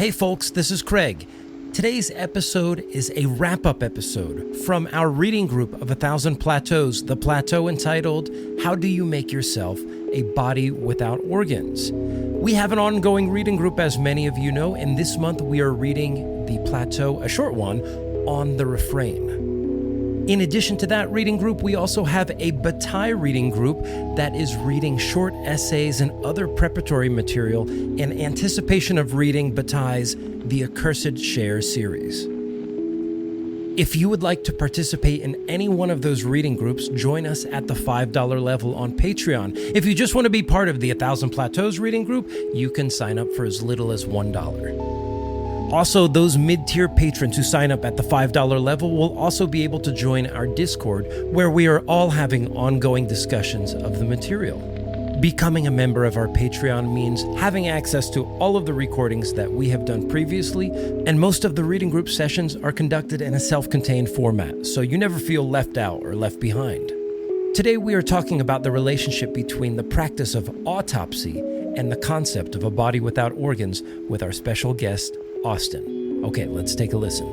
Hey folks, this is Craig. Today's episode is a wrap-up episode from our reading group of A Thousand Plateaus, the plateau entitled, How Do You Make Yourself a Body Without Organs? We have an ongoing reading group, as many of you know, and this month we are reading the plateau, a short one, on the refrain. In addition to that reading group, we also have a Bataille reading group that is reading short essays and other preparatory material in anticipation of reading Bataille's The Accursed Share series. If you would like to participate in any one of those reading groups, join us at the $5 level on Patreon. If you just want to be part of the A Thousand Plateaus reading group, you can sign up for as little as $1. Also, those mid-tier patrons who sign up at the $5 level will also be able to join our Discord, where we are all having ongoing discussions of the material. Becoming a member of our Patreon means having access to all of the recordings that we have done previously, and most of the reading group sessions are conducted in a self-contained format, so you never feel left out or left behind. Today we are talking about the relationship between the practice of autopsy and the concept of a body without organs with our special guest, Austin. Okay, let's take a listen.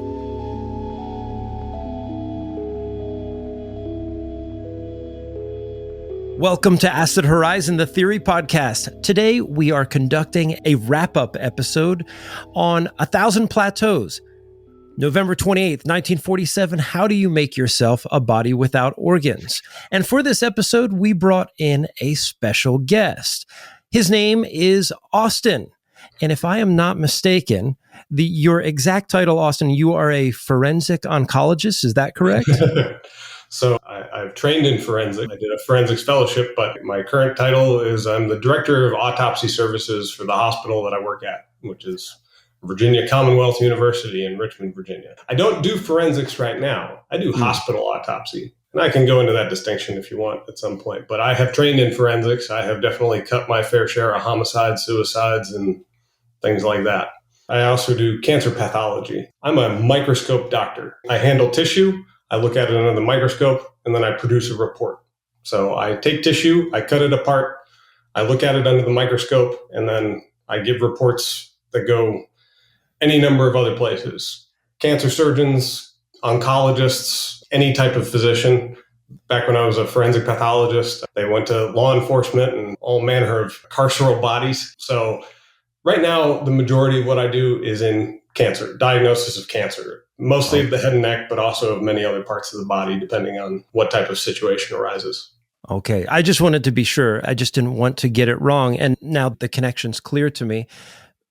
Welcome to Acid Horizon, the Theory Podcast. Today, we are conducting a wrap-up episode on A Thousand Plateaus. November 28th, 1947, How Do You Make Yourself a Body Without Organs? And for this episode, we brought in a special guest. His name is Austin. And if I am not mistaken, your exact title, Austin, you are a forensic oncologist. Is that correct? So I've trained in forensic. I did a forensics fellowship, but my current title is I'm the director of autopsy services for the hospital that I work at, which is Virginia Commonwealth University in Richmond, Virginia. I don't do forensics right now. I do hospital autopsy. And I can go into that distinction if you want at some point. But I have trained in forensics. I have definitely cut my fair share of homicides, suicides, and things like that. I also do cancer pathology. I'm a microscope doctor. I handle tissue, I look at it under the microscope, and then I produce a report. So I take tissue, I cut it apart, I look at it under the microscope, and then I give reports that go any number of other places. Cancer surgeons, oncologists, any type of physician. Back when I was a forensic pathologist, they went to law enforcement and all manner of carceral bodies. So right now, the majority of what I do is in cancer, diagnosis of cancer, mostly of the head and neck, but also of many other parts of the body, depending on what type of situation arises. Okay. I just wanted to be sure. I just didn't want to get it wrong. And now the connection's clear to me.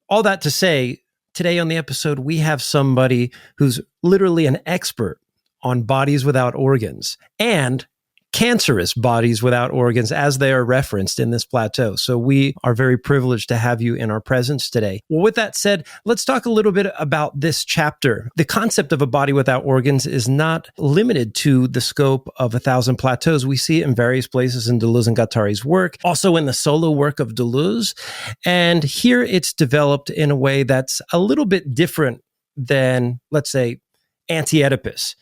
All that to say, today on the episode, we have somebody who's literally an expert on bodies without organs and cancerous bodies without organs as they are referenced in this plateau. So we are very privileged to have you in our presence today. Well, with that said, let's talk a little bit about this chapter. The concept of a body without organs is not limited to the scope of A Thousand Plateaus. We see it in various places in Deleuzoguattarian's work, also in the solo work of Deleuze. And here it's developed in a way that's a little bit different than, let's say, anti-Oedipus.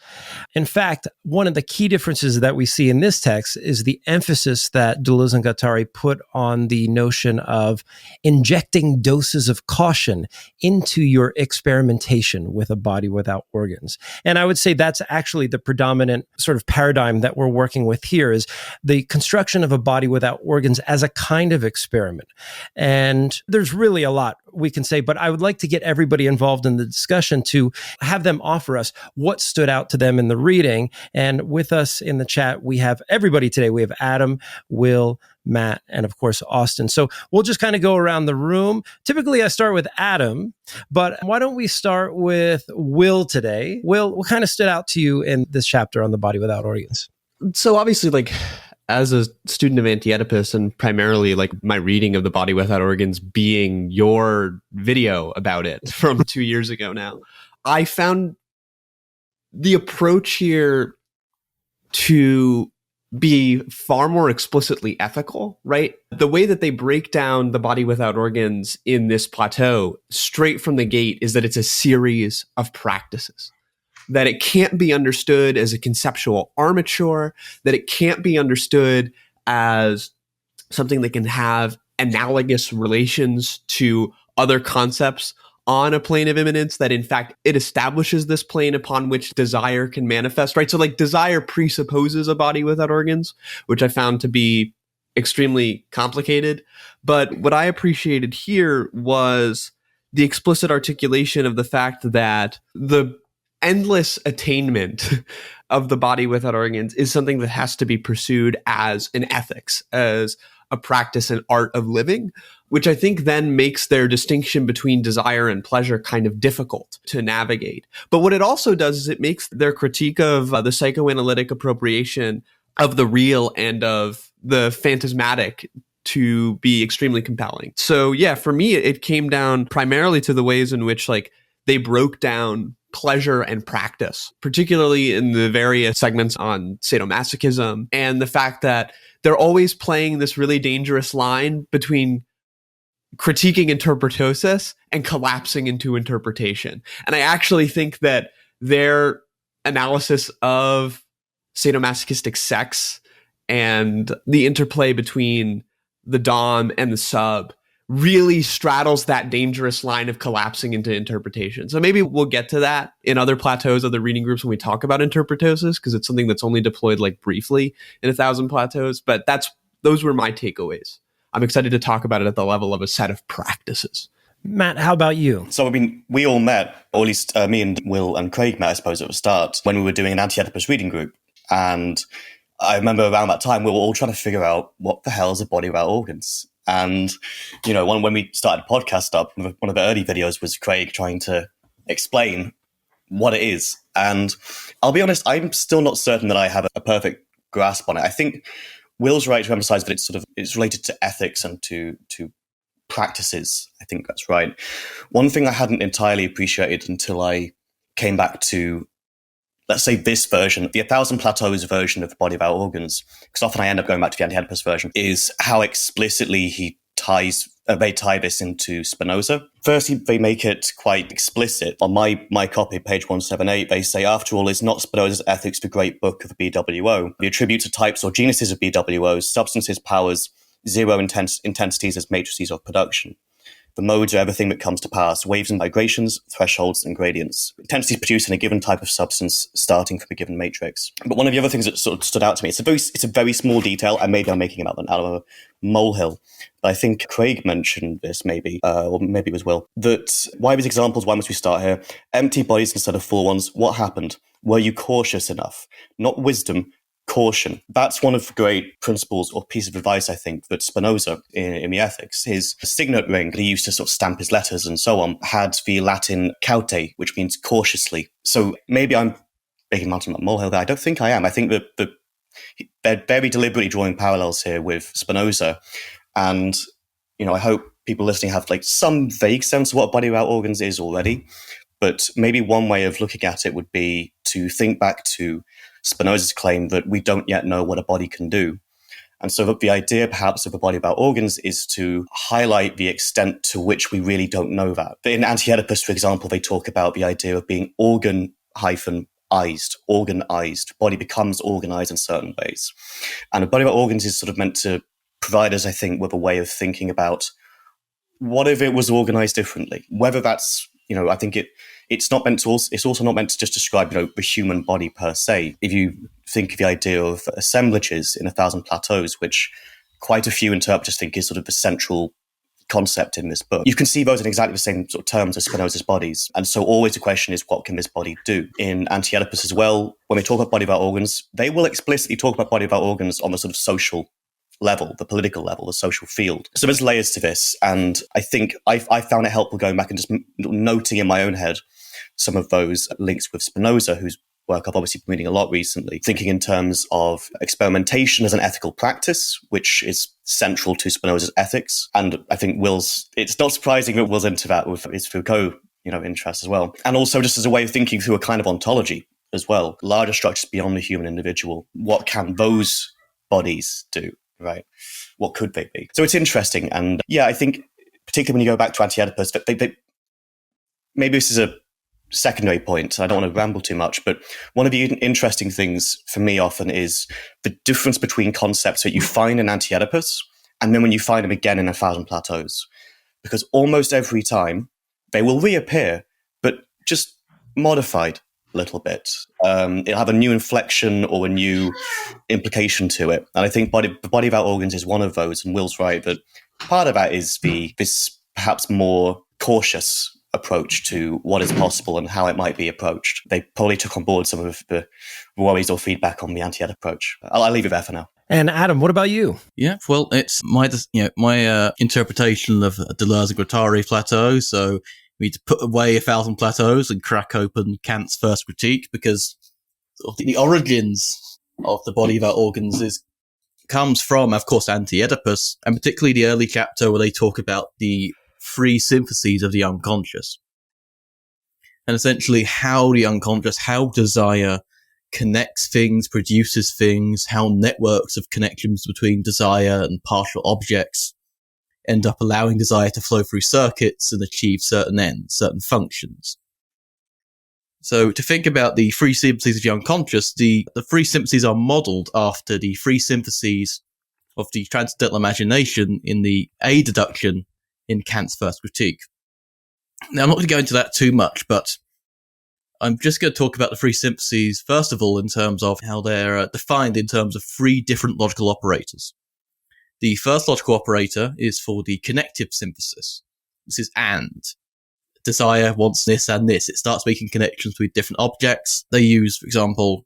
In fact, one of the key differences that we see in this text is the emphasis that Deleuze and Guattari put on the notion of injecting doses of caution into your experimentation with a body without organs. And I would say that's actually the predominant sort of paradigm that we're working with here, is the construction of a body without organs as a kind of experiment. And there's really a lot we can say, but I would like to get everybody involved in the discussion to have them offer us what stood out to them in the reading. And with us in the chat, we have everybody today. We have Adam, Will, Matt, and of course, Austin. So we'll just kind of go around the room. Typically, I start with Adam, but why don't we start with Will today? Will, what kind of stood out to you in this chapter on the body without organs? So obviously, as a student of anti-Oedipus, and primarily my reading of the body without organs being your video about it from 2 years ago now, I found the approach here to be far more explicitly ethical, right? The way that they break down the body without organs in this plateau straight from the gate is that it's a series of practices. That it can't be understood as a conceptual armature, that it can't be understood as something that can have analogous relations to other concepts on a plane of immanence, that in fact it establishes this plane upon which desire can manifest, right? So like desire presupposes a body without organs, which I found to be extremely complicated. But what I appreciated here was the explicit articulation of the fact that the endless attainment of the body without organs is something that has to be pursued as an ethics, as a practice and art of living, which I think then makes their distinction between desire and pleasure kind of difficult to navigate. But what it also does is it makes their critique of the psychoanalytic appropriation of the real and of the phantasmatic to be extremely compelling. So yeah, for me, it came down primarily to the ways in which like they broke down pleasure and practice, particularly in the various segments on sadomasochism, and the fact that they're always playing this really dangerous line between critiquing interpretosis and collapsing into interpretation. And I actually think that their analysis of sadomasochistic sex and the interplay between the dom and the sub really straddles that dangerous line of collapsing into interpretation. So maybe we'll get to that in other plateaus, other reading groups when we talk about interpretosis, because it's something that's only deployed like briefly in A Thousand Plateaus. But those were my takeaways. I'm excited to talk about it at the level of a set of practices. Matt, how about you? So, I mean, we all met, or at least me and Will and Craig met, I suppose, at the start when we were doing an anti-Oedipus reading group. And I remember around that time, we were all trying to figure out what the hell is a body without organs. And, you know, when we started the podcast up, one of the early videos was Craig trying to explain what it is. And I'll be honest, I'm still not certain that I have a perfect grasp on it. I think Will's right to emphasize that it's related to ethics and to practices. I think that's right. One thing I hadn't entirely appreciated until I came back to, let's say, this version, the A Thousand Plateaus version of the body without organs, because often I end up going back to the anti-Oedipus version, is how explicitly they tie this into Spinoza. Firstly, they make it quite explicit. On my copy, page 178, they say, after all, is not Spinoza's ethics the great book of the BWO? The attributes of types or genuses of BWOs, substances, powers, zero intensities as matrices of production. The modes are everything that comes to pass, waves and migrations, thresholds and gradients. Intensities produced in a given type of substance starting from a given matrix. But one of the other things that sort of stood out to me, it's a very small detail, and maybe I'm making it out of a molehill. But I think Craig mentioned this maybe, or maybe it was Will, that why these examples, why must we start here? Empty bodies instead of full ones. What happened? Were you cautious enough? Not wisdom, caution. That's one of the great principles or piece of advice, I think, that Spinoza in the Ethics, his signet ring, he used to sort of stamp his letters and so on, had the Latin caute, which means cautiously. So maybe I'm making mountain up molehill there. I don't think I am. I think that they're very deliberately drawing parallels here with Spinoza. And, you know, I hope people listening have like some vague sense of what a body without organs is already. But maybe one way of looking at it would be to think back to Spinoza's claim that we don't yet know what a body can do. And so the idea perhaps of a body without organs is to highlight the extent to which we really don't know that. In Anti-Oedipus, for example, they talk about the idea of being organized. Body becomes organized in certain ways. And a body without organs is sort of meant to provide us, I think, with a way of thinking about what if it was organized differently? Whether that's, you know, I think it's also not meant to just describe, you know, the human body per se. If you think of the idea of assemblages in A Thousand Plateaus, which quite a few interpreters think is sort of the central concept in this book, you can see those in exactly the same sort of terms as Spinoza's bodies. And so always the question is, what can this body do? In Anti-Oedipus as well, when they talk about body without organs, they will explicitly talk about body without organs on the sort of social level, the political level, the social field. So there's layers to this. And I think I found it helpful going back and just noting in my own head some of those links with Spinoza, whose work I've obviously been reading a lot recently, thinking in terms of experimentation as an ethical practice, which is central to Spinoza's ethics. And I think it's not surprising that Will's into that with his Foucault, you know, interest as well. And also just as a way of thinking through a kind of ontology as well, larger structures beyond the human individual. What can those bodies do, right? What could they be? So it's interesting. And yeah, I think particularly when you go back to Anti-Oedipus, maybe this is a secondary point. I don't want to ramble too much, but one of the interesting things for me often is the difference between concepts that you find in Anti-Oedipus and then when you find them again in A Thousand Plateaus. Because almost every time they will reappear, but just modified a little bit. It'll have a new inflection or a new implication to it. And I think the body without organs is one of those, and Will's right that part of that is this perhaps more cautious approach to what is possible and how it might be approached. They probably took on board some of the worries or feedback on the anti-ed approach. I'll leave it there for now. And Adam, what about you? Yeah, well, it's my interpretation of Deleuzoguattarian Plateau. So we need to put away A Thousand Plateaus and crack open Kant's first critique, because the origins of the body without organs comes from, of course, anti-Oedipus, and particularly the early chapter where they talk about the free syntheses of the unconscious. And essentially how the unconscious, how desire connects things, produces things, how networks of connections between desire and partial objects end up allowing desire to flow through circuits and achieve certain ends, certain functions. So to think about the free syntheses of the unconscious, the free syntheses are modelled after the free syntheses of the transcendental imagination in the A deduction in Kant's first critique. Now, I'm not going to go into that too much, but I'm just going to talk about the free syntheses, first of all, in terms of how they're defined in terms of three different logical operators. The first logical operator is for the connective synthesis. This is and. Desire wants this and this. It starts making connections between different objects. They use, for example,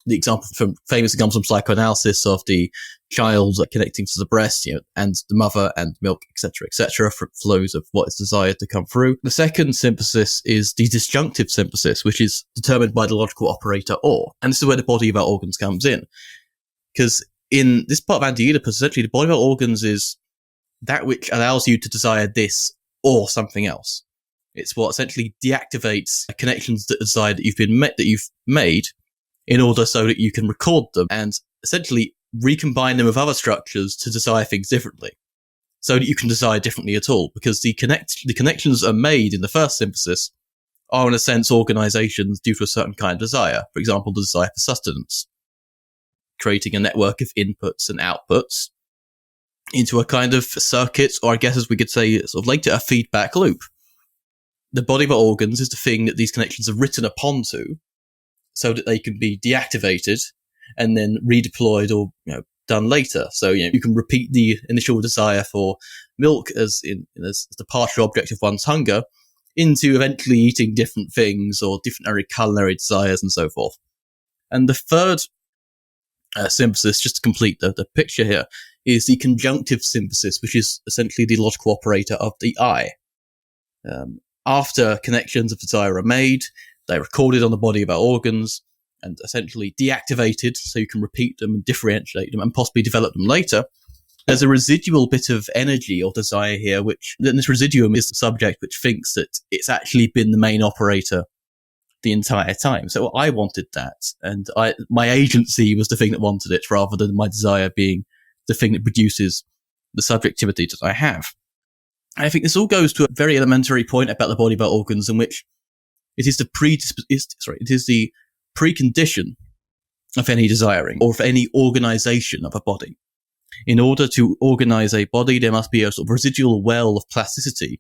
famous examples from psychoanalysis of the child connecting to the breast, and the mother and milk, etc., for flows of what is desired to come through. The second synthesis is the disjunctive synthesis, which is determined by the logical operator or. And this is where the body without organs comes in. Because in this part of anti-Oedipus, essentially, the body without organs is that which allows you to desire this or something else. It's what essentially deactivates connections that desire that you've made in order so that you can record them and essentially recombine them with other structures to desire things differently, so that you can desire differently at all. Because the connections are made in the first synthesis are in a sense organizations due to a certain kind of desire. For example, the desire for sustenance, creating a network of inputs and outputs into a kind of circuit, or I guess as we could say, sort of later, a feedback loop. The body without organs is the thing that these connections are written upon to, so that they can be deactivated and then redeployed or done later. So you can repeat the initial desire for milk as the partial object of one's hunger into eventually eating different things or different culinary desires and so forth. And the third synthesis, just to complete the picture here, is the conjunctive synthesis, which is essentially the logical operator of the I. After connections of desire are made, they're recorded on the body without organs and essentially deactivated so you can repeat them and differentiate them and possibly develop them later. There's a residual bit of energy or desire here, then this residuum is the subject which thinks that it's actually been the main operator the entire time. So I wanted that, and my agency was the thing that wanted it rather than my desire being the thing that produces the subjectivity that I have. I think this all goes to a very elementary point about the body without organs, in which it is the precondition of any desiring or of any organization of a body. In order to organize a body, there must be a sort of residual well of plasticity,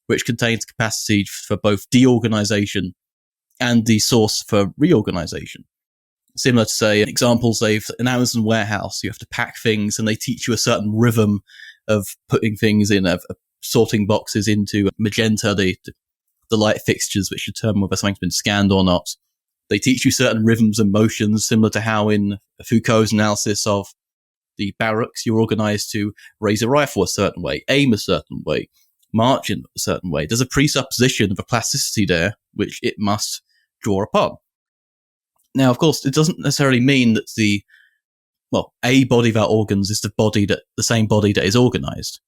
which contains capacity for both deorganization and the source for reorganization. Similar to, say, examples, an Amazon warehouse, you have to pack things and they teach you a certain rhythm of putting things in, of sorting boxes into magenta, the light fixtures which determine whether something's been scanned or not. They teach you certain rhythms and motions, similar to how in Foucault's analysis of the barracks, you're organized to raise a rifle a certain way, aim a certain way, march in a certain way. There's a presupposition of a plasticity there, which it must draw upon. Now, of course, it doesn't necessarily mean that a body without organs is the same body that is organized.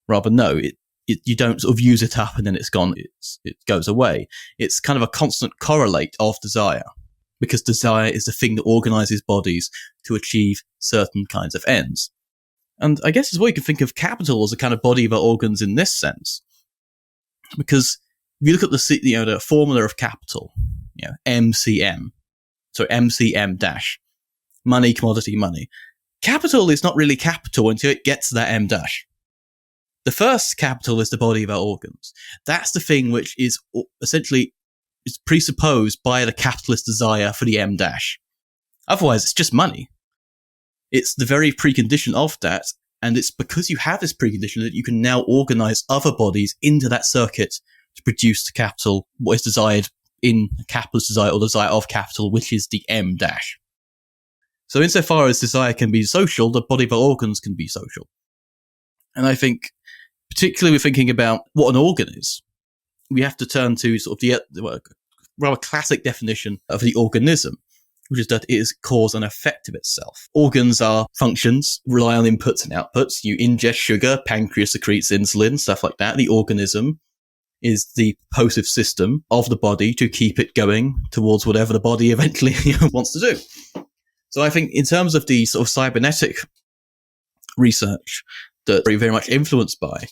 Rather, no, you don't sort of use it up and then it's gone, it goes away. It's kind of a constant correlate of desire, because desire is the thing that organizes bodies to achieve certain kinds of ends. And I guess as well, you can think of capital as a kind of body without organs in this sense, because if you look at the formula of capital, MCM dash, money, commodity, money. Capital is not really capital until it gets to that M dash. The first capital is the body without organs. That's the thing which is essentially is presupposed by the capitalist desire for the M dash. Otherwise, it's just money. It's the very precondition of that, and it's because you have this precondition that you can now organize other bodies into that circuit to produce the capital, what is desired in capitalist desire or desire of capital, which is the M dash. So insofar as desire can be social, the body of organs can be social. And I think, particularly we're thinking about what an organ is, we have to turn to sort of the rather classic definition of the organism, which is that it is cause and effect of itself. Organs are functions, rely on inputs and outputs. You ingest sugar, pancreas secretes insulin, stuff like that. The organism is the purposive system of the body to keep it going towards whatever the body eventually wants to do. So I think in terms of the sort of cybernetic research that are very much influenced by,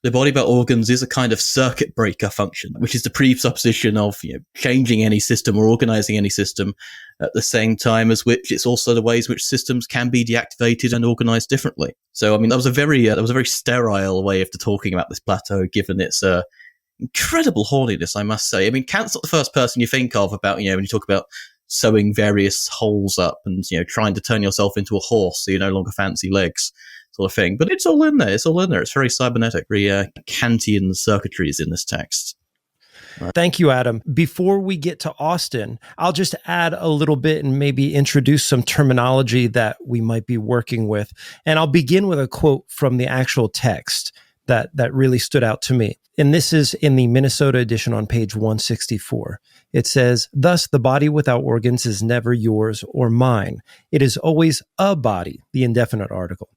the body without organs is a kind of circuit breaker function, which is the presupposition of changing any system or organizing any system at the same time as which it's also the ways which systems can be deactivated and organized differently. So, I mean, that was a very sterile way of talking about this plateau, given its incredible horniness, I must say. I mean, Kant's not the first person you think of about, when you talk about sewing various holes up and, trying to turn yourself into a horse so you no longer fancy legs. Sort of thing, but it's all in there. It's very cybernetic, very Kantian circuitries in this text. Thank you, Adam. Before we get to Austin, I'll just add a little bit and maybe introduce some terminology that we might be working with. And I'll begin with a quote from the actual text that really stood out to me. And this is in the Minnesota edition on page 164. It says, "Thus, the body without organs is never yours or mine. It is always a body," the indefinite article.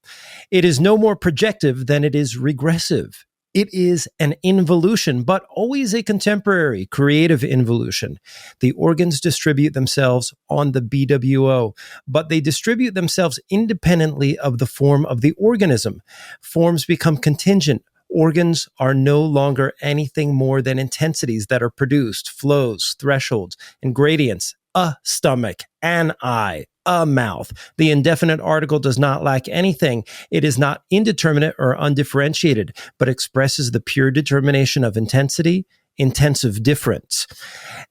"It is no more projective than it is regressive. It is an involution, but always a contemporary, creative involution. The organs distribute themselves on the BWO, but they distribute themselves independently of the form of the organism. Forms become contingent. Organs are no longer anything more than intensities that are produced, flows, thresholds, and gradients. A stomach, an eye, a mouth. The indefinite article does not lack anything. It is not indeterminate or undifferentiated, but expresses the pure determination of intensity, intensive difference."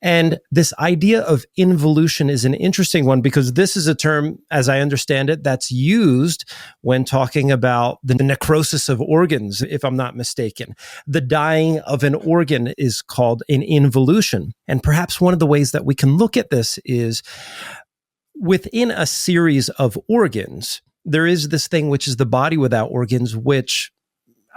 And this idea of involution is an interesting one because this is a term, as I understand it, that's used when talking about the necrosis of organs, if I'm not mistaken. The dying of an organ is called an involution. And perhaps one of the ways that we can look at this is within a series of organs, there is this thing which is the body without organs, which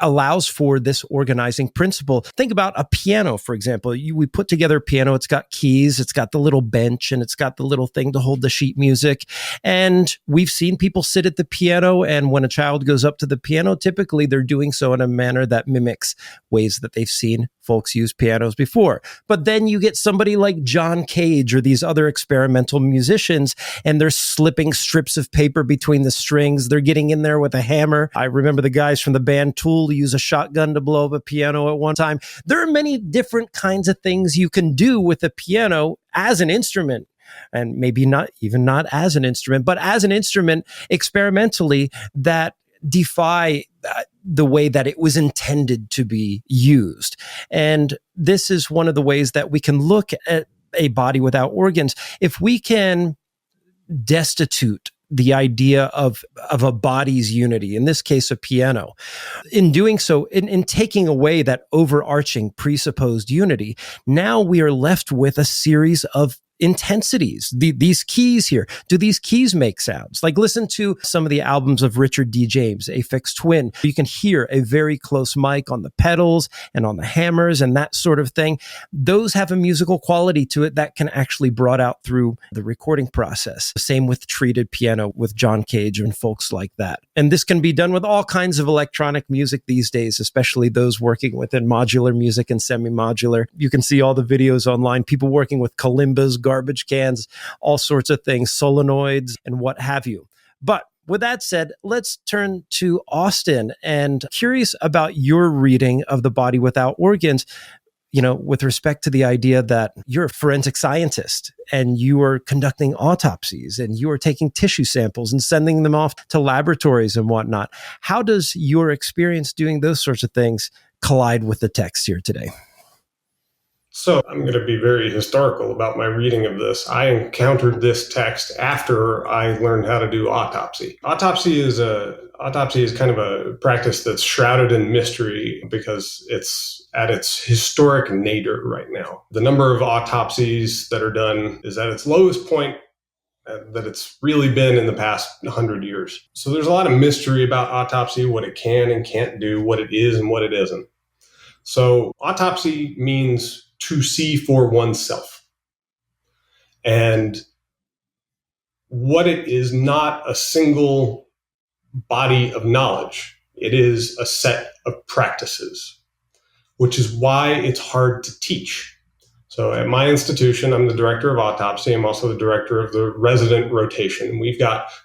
allows for this organizing principle. Think about a piano, for example. We put together a piano. It's got keys. It's got the little bench, and it's got the little thing to hold the sheet music. And we've seen people sit at the piano, and when a child goes up to the piano, typically they're doing so in a manner that mimics ways that they've seen folks use pianos before. But then you get somebody like John Cage or these other experimental musicians, and they're slipping strips of paper between the strings. They're getting in there with a hammer. I remember the guys from the band Tool use a shotgun to blow up a piano at one time. There are many different kinds of things you can do with a piano as an instrument. And maybe not as an instrument, but as an instrument experimentally that defy the way that it was intended to be used. And this is one of the ways that we can look at a body without organs. If we can destitute the idea of a body's unity, in this case, a piano, in doing so, in taking away that overarching presupposed unity, now we are left with a series of intensities. These keys here, do these keys make sounds? Like listen to some of the albums of Richard D. James, Aphex Twin. You can hear a very close mic on the pedals and on the hammers and that sort of thing. Those have a musical quality to it that can actually brought out through the recording process. Same with treated piano with John Cage and folks like that. And this can be done with all kinds of electronic music these days, especially those working within modular music and semi-modular. You can see all the videos online, people working with kalimbas, garbage cans, all sorts of things, solenoids, and what have you. But with that said, let's turn to Austin, and curious about your reading of The Body Without Organs. with respect to the idea that you're a forensic scientist and you are conducting autopsies and you are taking tissue samples and sending them off to laboratories and whatnot. How does your experience doing those sorts of things collide with the text here today? So I'm going to be very historical about my reading of this. I encountered this text after I learned how to do autopsy. Autopsy is kind of a practice that's shrouded in mystery because it's at its historic nadir right now. The number of autopsies that are done is at its lowest point that it's really been in the past 100 years. So there's a lot of mystery about autopsy, what it can and can't do, what it is and what it isn't. So autopsy means to see for oneself. And what it is not a single body of knowledge. It is a set of practices, which is why it's hard to teach. So at my institution, I'm the director of autopsy. I'm also the director of the resident rotation.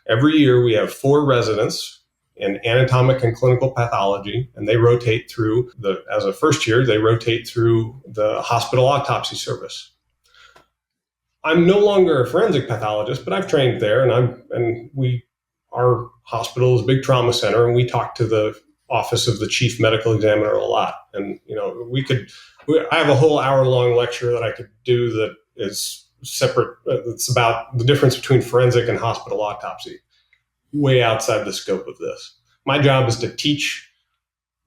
Every year we have 4 residents in anatomic and clinical pathology, and they rotate through as a first year, they rotate through the hospital autopsy service. I'm no longer a forensic pathologist, but I've trained there, our hospital is a big trauma center, and we talk to the office of the chief medical examiner a lot. And, I have a whole hour-long lecture that I could do that is separate. It's about the difference between forensic and hospital autopsy, way outside the scope of this. My job is to teach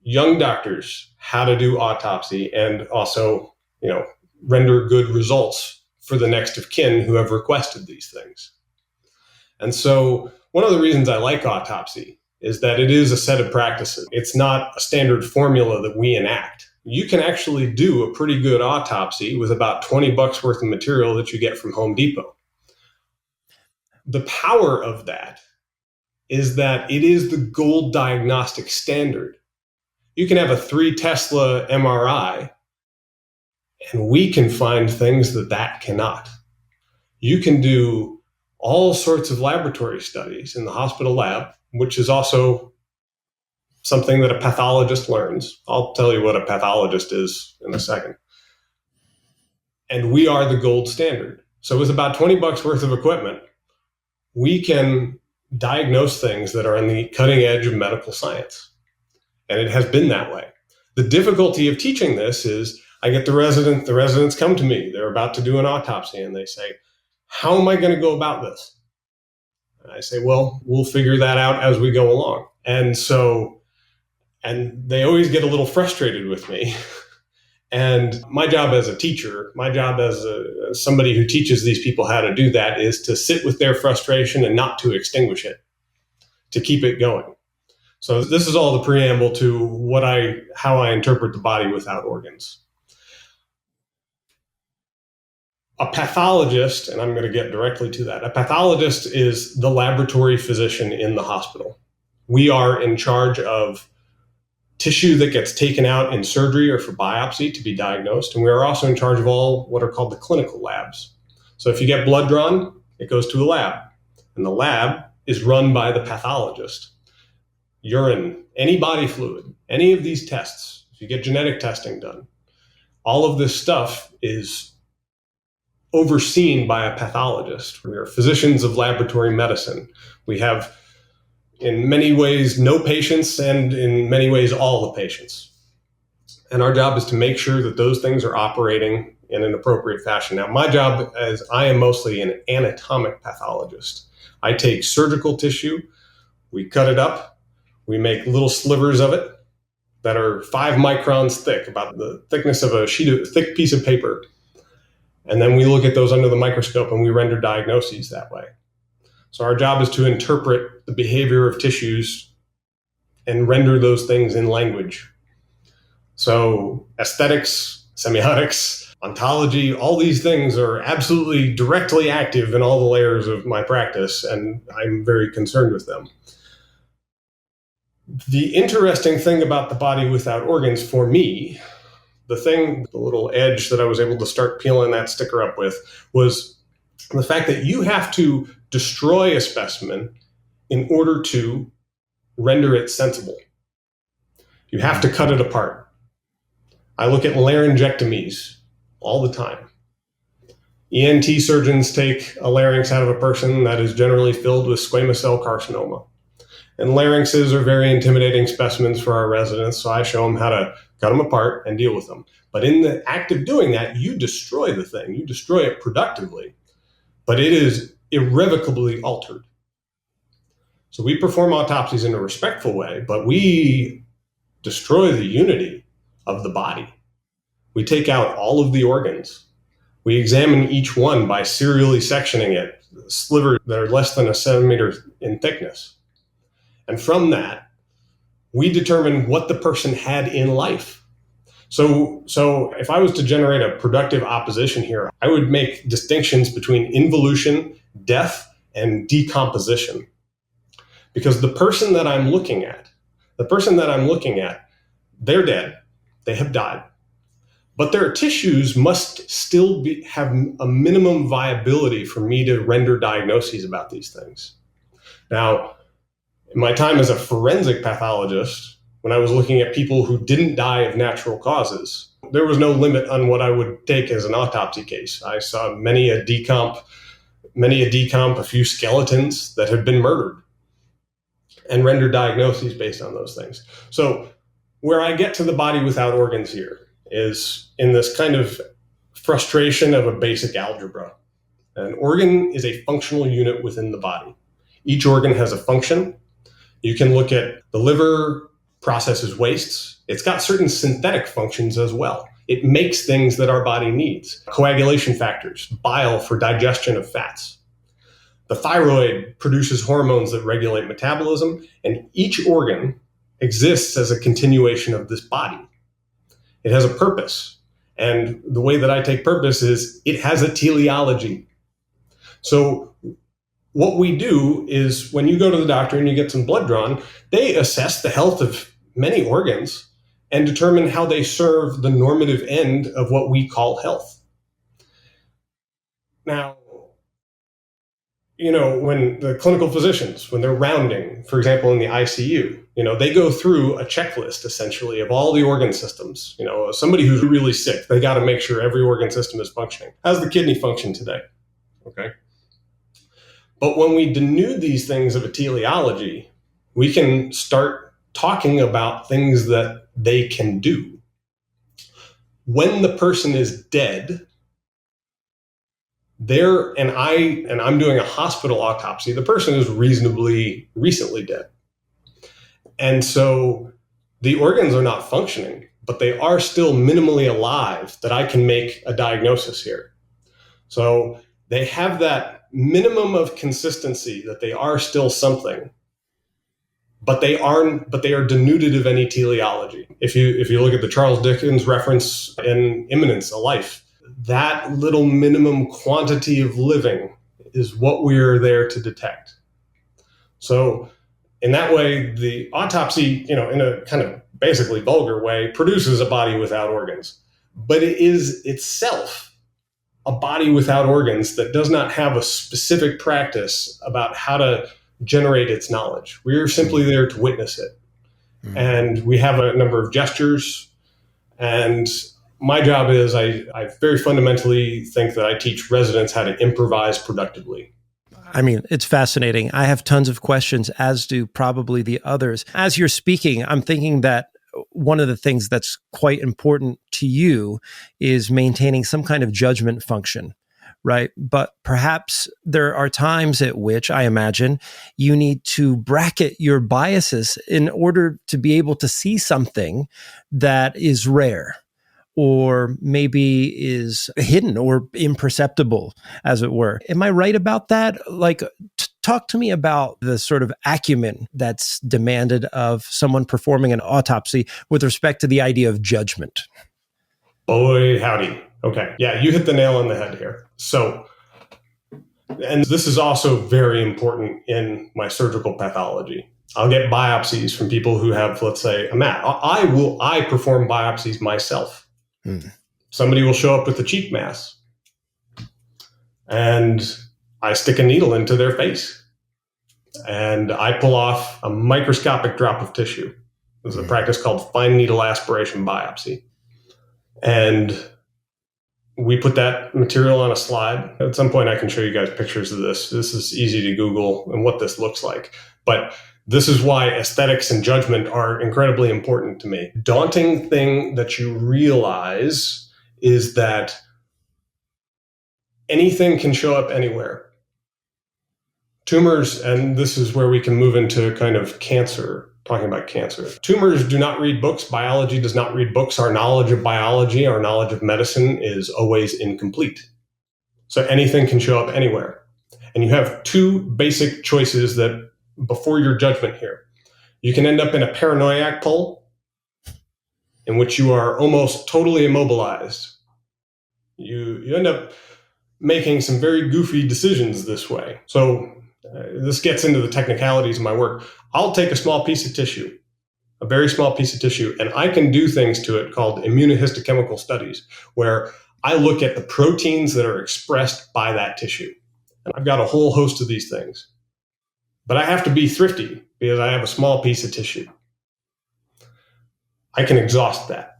young doctors how to do autopsy and also, render good results for the next of kin who have requested these things. And so one of the reasons I like autopsy is that it is a set of practices. It's not a standard formula that we enact. You can actually do a pretty good autopsy with about $20 worth of material that you get from Home Depot. The power of that is that it is the gold diagnostic standard. You can have a 3 Tesla MRI, and we can find things that cannot. You can do all sorts of laboratory studies in the hospital lab, which is also something that a pathologist learns. I'll tell you what a pathologist is in a second. And we are the gold standard. So with about $20 worth of equipment, we can diagnose things that are on the cutting edge of medical science. And it has been that way. The difficulty of teaching this is I get the residents come to me, they're about to do an autopsy, and they say, how am I going to go about this? And I say, well, we'll figure that out as we go along. And they always get a little frustrated with me. And my job as a teacher, my job as somebody who teaches these people how to do that is to sit with their frustration and not to extinguish it, to keep it going. So this is all the preamble to how I interpret the body without organs. A pathologist, and I'm going to get directly to that, a pathologist is the laboratory physician in the hospital. We are in charge of tissue that gets taken out in surgery or for biopsy to be diagnosed. And we are also in charge of all what are called the clinical labs. So if you get blood drawn, it goes to a lab. And the lab is run by the pathologist. Urine, any body fluid, any of these tests, if you get genetic testing done, all of this stuff is overseen by a pathologist. We are physicians of laboratory medicine. We have, in many ways, no patients, and in many ways, all the patients. And our job is to make sure that those things are operating in an appropriate fashion. Now, my job is I am mostly an anatomic pathologist. I take surgical tissue, we cut it up, we make little slivers of it that are 5 microns thick, about the thickness of a thick piece of paper. And then we look at those under the microscope and we render diagnoses that way. So our job is to interpret the behavior of tissues and render those things in language. So aesthetics, semiotics, ontology, all these things are absolutely directly active in all the layers of my practice, and I'm very concerned with them. The interesting thing about the body without organs for me, the little edge that I was able to start peeling that sticker up with, was the fact that you have to destroy a specimen in order to render it sensible. You have to cut it apart. I look at laryngectomies all the time. ENT surgeons take a larynx out of a person that is generally filled with squamous cell carcinoma. And larynxes are very intimidating specimens for our residents, so I show them how to cut them apart and deal with them. But in the act of doing that, you destroy the thing. You destroy it productively, but it is irrevocably altered. So we perform autopsies in a respectful way, but we destroy the unity of the body. We take out all of the organs. We examine each one by serially sectioning it, slivers that are less than a centimeter in thickness. And from that, we determine what the person had in life. So if I was to generate a productive opposition here, I would make distinctions between involution, death, and decomposition. Because the person that I'm looking at, they're dead. They have died. But their tissues must still have a minimum viability for me to render diagnoses about these things. Now, in my time as a forensic pathologist, when I was looking at people who didn't die of natural causes, there was no limit on what I would take as an autopsy case. I saw many a decomp, a few skeletons that had been murdered, and render diagnoses based on those things. So where I get to the body without organs here is in this kind of frustration of a basic algebra. An organ is a functional unit within the body. Each organ has a function. You can look at the liver, processes wastes. It's got certain synthetic functions as well. It makes things that our body needs. Coagulation factors, bile for digestion of fats. The thyroid produces hormones that regulate metabolism, and each organ exists as a continuation of this body. It has a purpose. And the way that I take purpose is it has a teleology. So what we do is when you go to the doctor and you get some blood drawn, they assess the health of many organs and determine how they serve the normative end of what we call health. Now, when the clinical physicians, when they're rounding, for example, in the ICU, they go through a checklist essentially of all the organ systems. Somebody who's really sick, they got to make sure every organ system is functioning. How's the kidney function today? Okay. But when we denude these things of a teleology, we can start talking about things that they can do. When the person is dead, I'm doing a hospital autopsy, the person is reasonably recently dead. And so the organs are not functioning, but they are still minimally alive that I can make a diagnosis here. So they have that minimum of consistency that they are still something, but they are denuded of any teleology. If you look at the Charles Dickens reference in Imminence, A Life, that little minimum quantity of living is what we are there to detect. So in that way, the autopsy, in a kind of basically vulgar way, produces a body without organs. But it is itself a body without organs that does not have a specific practice about how to generate its knowledge. We are simply there to witness it. Mm-hmm. And we have a number of gestures. And my job is I very fundamentally think that I teach residents how to improvise productively. I mean, it's fascinating. I have tons of questions, as do probably the others. As you're speaking, I'm thinking that one of the things that's quite important to you is maintaining some kind of judgment function, right? But perhaps there are times at which I imagine you need to bracket your biases in order to be able to see something that is rare, or maybe is hidden or imperceptible, as it were. Am I right about that? Talk to me about the sort of acumen that's demanded of someone performing an autopsy with respect to the idea of judgment. Boy, howdy. Okay. Yeah, you hit the nail on the head here. So, and this is also very important in my surgical pathology. I'll get biopsies from people who have, let's say, a mat. I perform biopsies myself. Somebody will show up with a cheek mass and I stick a needle into their face and I pull off a microscopic drop of tissue. There's a practice called fine needle aspiration biopsy. And we put that material on a slide. At some point, I can show you guys pictures of this. This is easy to Google and what this looks like. But this is why aesthetics and judgment are incredibly important to me. Daunting thing that you realize is that anything can show up anywhere. Tumors, and this is where we can move into kind of cancer, talking about cancer. Tumors do not read books. Biology does not read books. Our knowledge of biology, our knowledge of medicine is always incomplete. So anything can show up anywhere. And you have two basic choices that before your judgment here. You can end up in a paranoiac pole in which you are almost totally immobilized. You end up making some very goofy decisions this way. So this gets into the technicalities of my work. I'll take a small piece of tissue, a very small piece of tissue, and I can do things to it called immunohistochemical studies, where I look at the proteins that are expressed by that tissue. And I've got a whole host of these things. But I have to be thrifty because I have a small piece of tissue. I can exhaust that.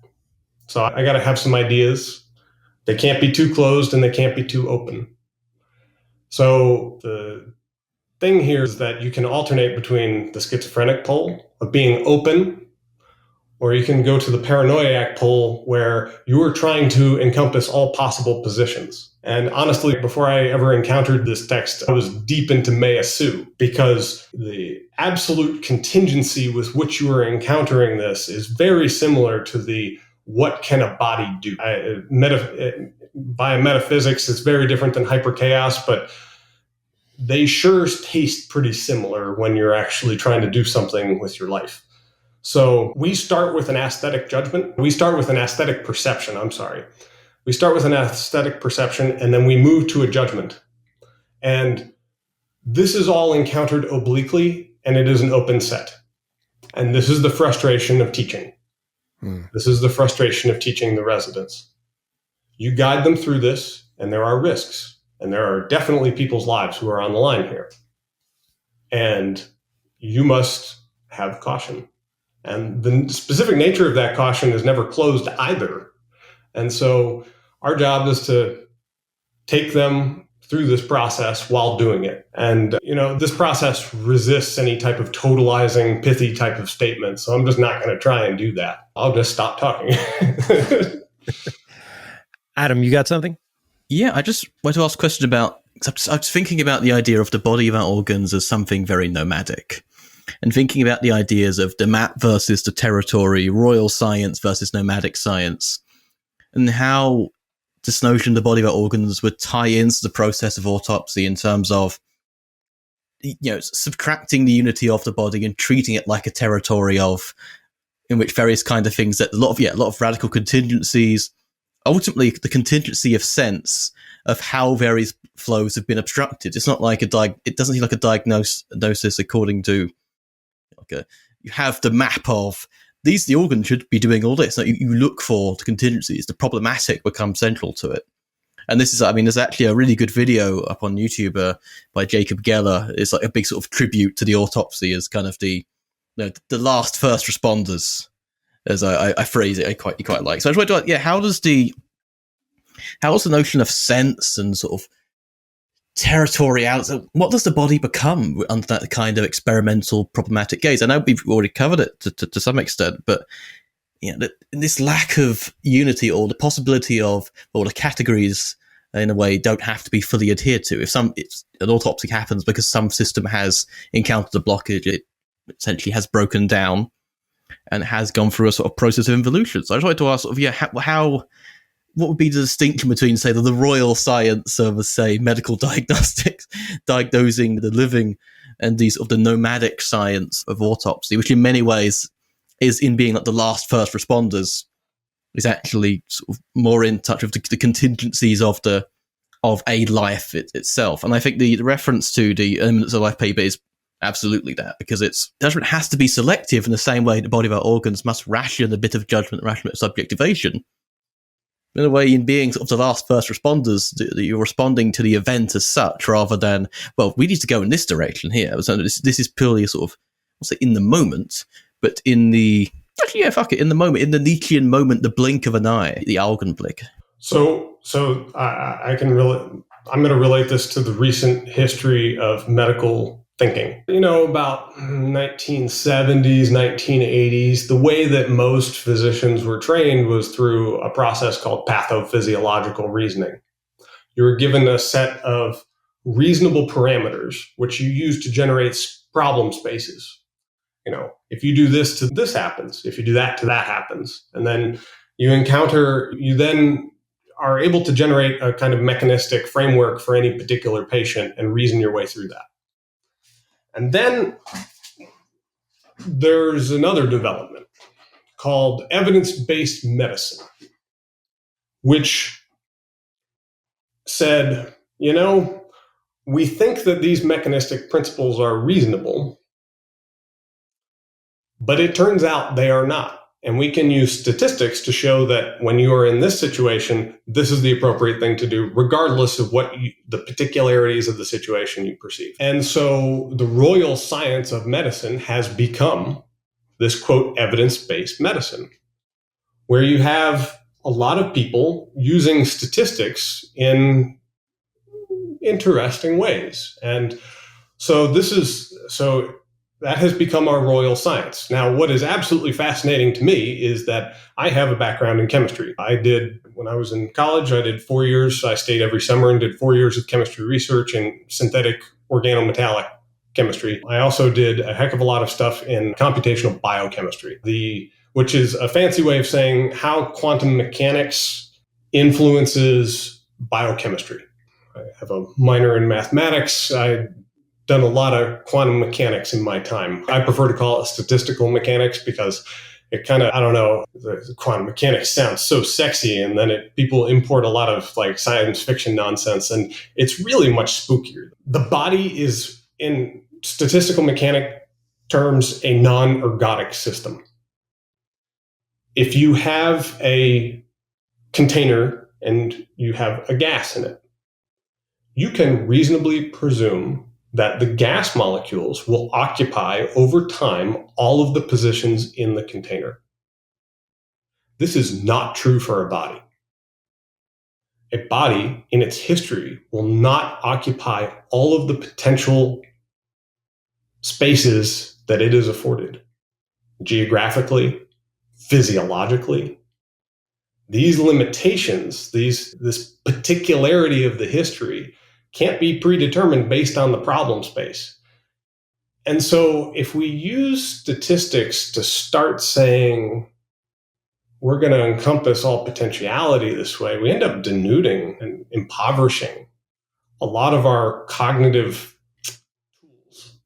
So I got to have some ideas. They can't be too closed and they can't be too open. So the thing here is that you can alternate between the schizophrenic pole of being open, or you can go to the paranoiac pole where you are trying to encompass all possible positions. And honestly, before I ever encountered this text, I was deep into Mea Su, because the absolute contingency with which you are encountering this is very similar to the what can a body do? Biometaphysics is very different than hyperchaos, but they sure taste pretty similar when you're actually trying to do something with your life. So we start with an aesthetic judgment. We start with an aesthetic perception, We start with an aesthetic perception, and then we move to a judgment. And this is all encountered obliquely, and it is an open set. And this is the frustration of teaching. This is the frustration of teaching the residents. You guide them through this, and there are risks. And there are definitely people's lives who are on the line here. And you must have caution. And the specific nature of that caution is never closed either. And so our job is to take them through this process while doing it. And, this process resists any type of totalizing, pithy type of statement. So I'm just not going to try and do that. I'll just stop talking. Adam, you got something? Yeah, I just want to ask a question about, I was thinking about the idea of the body of our organs as something very nomadic, and thinking about the ideas of the map versus the territory, royal science versus nomadic science, and how this notion of the body of our organs would tie into the process of autopsy in terms of, subtracting the unity of the body and treating it like a territory in which various kind of things, that a lot of radical contingencies, ultimately the contingency of sense of how various flows have been obstructed. It's not like it doesn't seem like a diagnosis according to you have the map of the organ should be doing all this. You look for the contingencies. The problematic becomes central to it. And this is, there's actually a really good video up on YouTube by Jacob Geller. It's like a big sort of tribute to the autopsy as kind of the last first responders, as I phrase it. I quite like. So I just want to, how's the notion of sense and sort of territoriality, what does the body become under that kind of experimental problematic gaze? I know we've already covered it to some extent, but this lack of unity, or the possibility of, or the categories in a way don't have to be fully adhered to. If an autopsy happens because some system has encountered a blockage, it essentially has broken down and has gone through a sort of process of involution. So I just wanted to ask, how what would be the distinction between, say, the royal science of, say, medical diagnostics, diagnosing the living, and the nomadic science of autopsy, which in many ways is in being like the last first responders, is actually sort of more in touch with the contingencies of a life itself. And I think the reference to the Eminence of Life paper is absolutely that, because judgment has to be selective in the same way the body of our organs must ration a bit of judgment, ration a bit of subjectivation. In a way, in being sort of the last first responders, you're responding to the event as such, rather than, well, we need to go in this direction here. So this is purely a sort of, I'll say, in the moment, but in the Actually, yeah, fuck it. In the moment, in the Nietzschean moment, the blink of an eye, the Augenblick. So I can I'm going to relate this to the recent history of medical thinking. About 1970s, 1980s, the way that most physicians were trained was through a process called pathophysiological reasoning. You were given a set of reasonable parameters, which you use to generate problem spaces. If you do this to this happens, if you do that to that happens. And then you then are able to generate a kind of mechanistic framework for any particular patient and reason your way through that. And then there's another development called evidence-based medicine, which said, we think that these mechanistic principles are reasonable, but it turns out they are not. And we can use statistics to show that when you are in this situation, this is the appropriate thing to do, regardless of the particularities of the situation you perceive. And so the royal science of medicine has become this, quote, evidence-based medicine, where you have a lot of people using statistics in interesting ways. And so that has become our royal science. Now, what is absolutely fascinating to me is that I have a background in chemistry. When I was in college, I did 4 years. I stayed every summer and did 4 years of chemistry research in synthetic organometallic chemistry. I also did a heck of a lot of stuff in computational biochemistry, which is a fancy way of saying how quantum mechanics influences biochemistry. I have a minor in mathematics. I've done a lot of quantum mechanics in my time. I prefer to call it statistical mechanics because it kind of, I don't know, the quantum mechanics sounds so sexy, and then people import a lot of like science fiction nonsense, and it's really much spookier. The body is, in statistical mechanic terms, a non-ergodic system. If you have a container and you have a gas in it, you can reasonably presume that the gas molecules will occupy over time all of the positions in the container. This is not true for a body. A body in its history will not occupy all of the potential spaces that it is afforded, geographically, physiologically. These limitations, this particularity of the history, can't be predetermined based on the problem space. And so if we use statistics to start saying we're going to encompass all potentiality this way, we end up denuding and impoverishing a lot of our cognitive tools.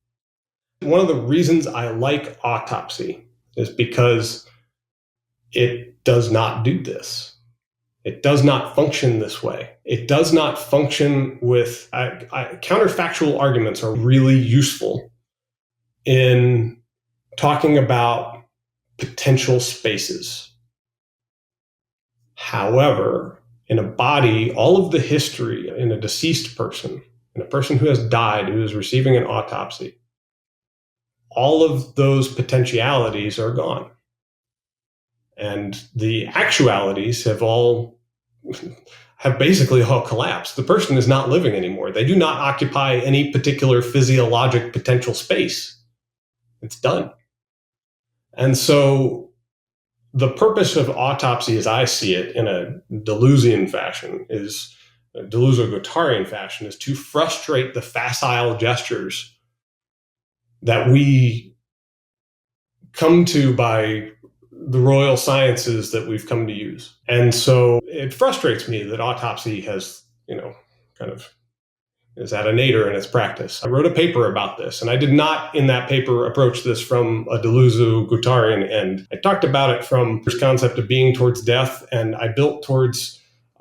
One of the reasons I like autopsy is because it does not do this. It does not function this way. It does not function with counterfactual arguments are really useful in talking about potential spaces. However, in a body, all of the history in a deceased person, in a person who has died, who is receiving an autopsy, all of those potentialities are gone. And the actualities have basically all collapsed. The person is not living anymore. They do not occupy any particular physiologic potential space. It's done. And so the purpose of autopsy, as I see it in a Deleuzian fashion, is a Deleuzoguattarian fashion, is to frustrate the facile gestures that we come to by the royal sciences that we've come to use. And so it frustrates me that autopsy has, kind of is at a nadir in its practice. I wrote a paper about this, and I did not in that paper approach this from a Deleuzoguattarian end. I talked about it from this concept of being towards death, and I built through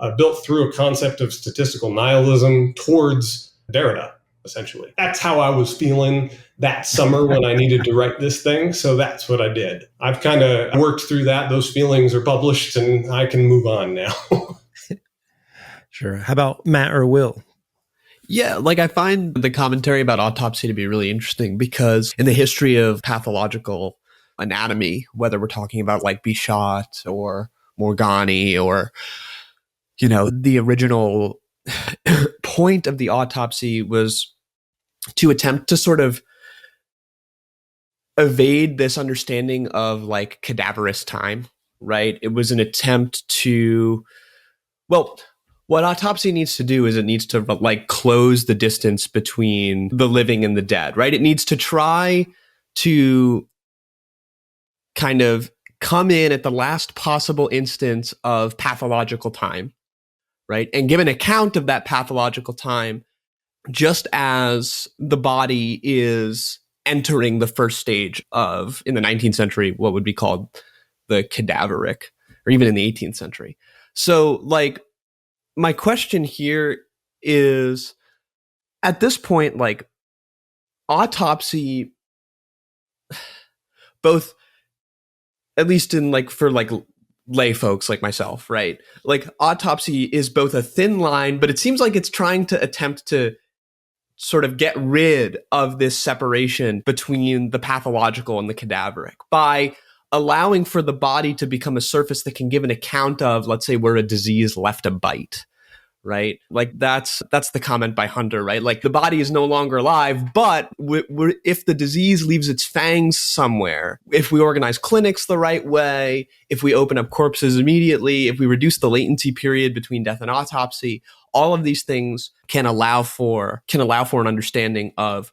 a concept of statistical nihilism towards Derrida, essentially. That's how I was feeling that summer when I needed to write this thing. So that's what I did. I've kind of worked through that. Those feelings are published and I can move on now. Sure. How about Matt or Will? Yeah, I find the commentary about autopsy to be really interesting because in the history of pathological anatomy, whether we're talking about like Bichat or Morgani or, the original point of the autopsy was to attempt to sort of evade this understanding of like cadaverous time, right? It was an attempt to, well, what autopsy needs to do is it needs to like close the distance between the living and the dead, right? It needs to try to kind of come in at the last possible instance of pathological time, right? And give an account of that pathological time just as the body is entering the first stage of, in the 19th century, what would be called the cadaveric, or even in the 18th century. So, like, my question here is, at this point, like, autopsy, both, at least in, like, for, like, lay folks like myself, right? Like, autopsy is both a thin line, but it seems like it's trying to attempt to sort of get rid of this separation between the pathological and the cadaveric by allowing for the body to become a surface that can give an account of, let's say, where a disease left a bite, right? Like that's the comment by Hunter, right? Like the body is no longer alive, but if the disease leaves its fangs somewhere, if we organize clinics the right way, if we open up corpses immediately, if we reduce the latency period between death and autopsy, all of these things can allow for an understanding of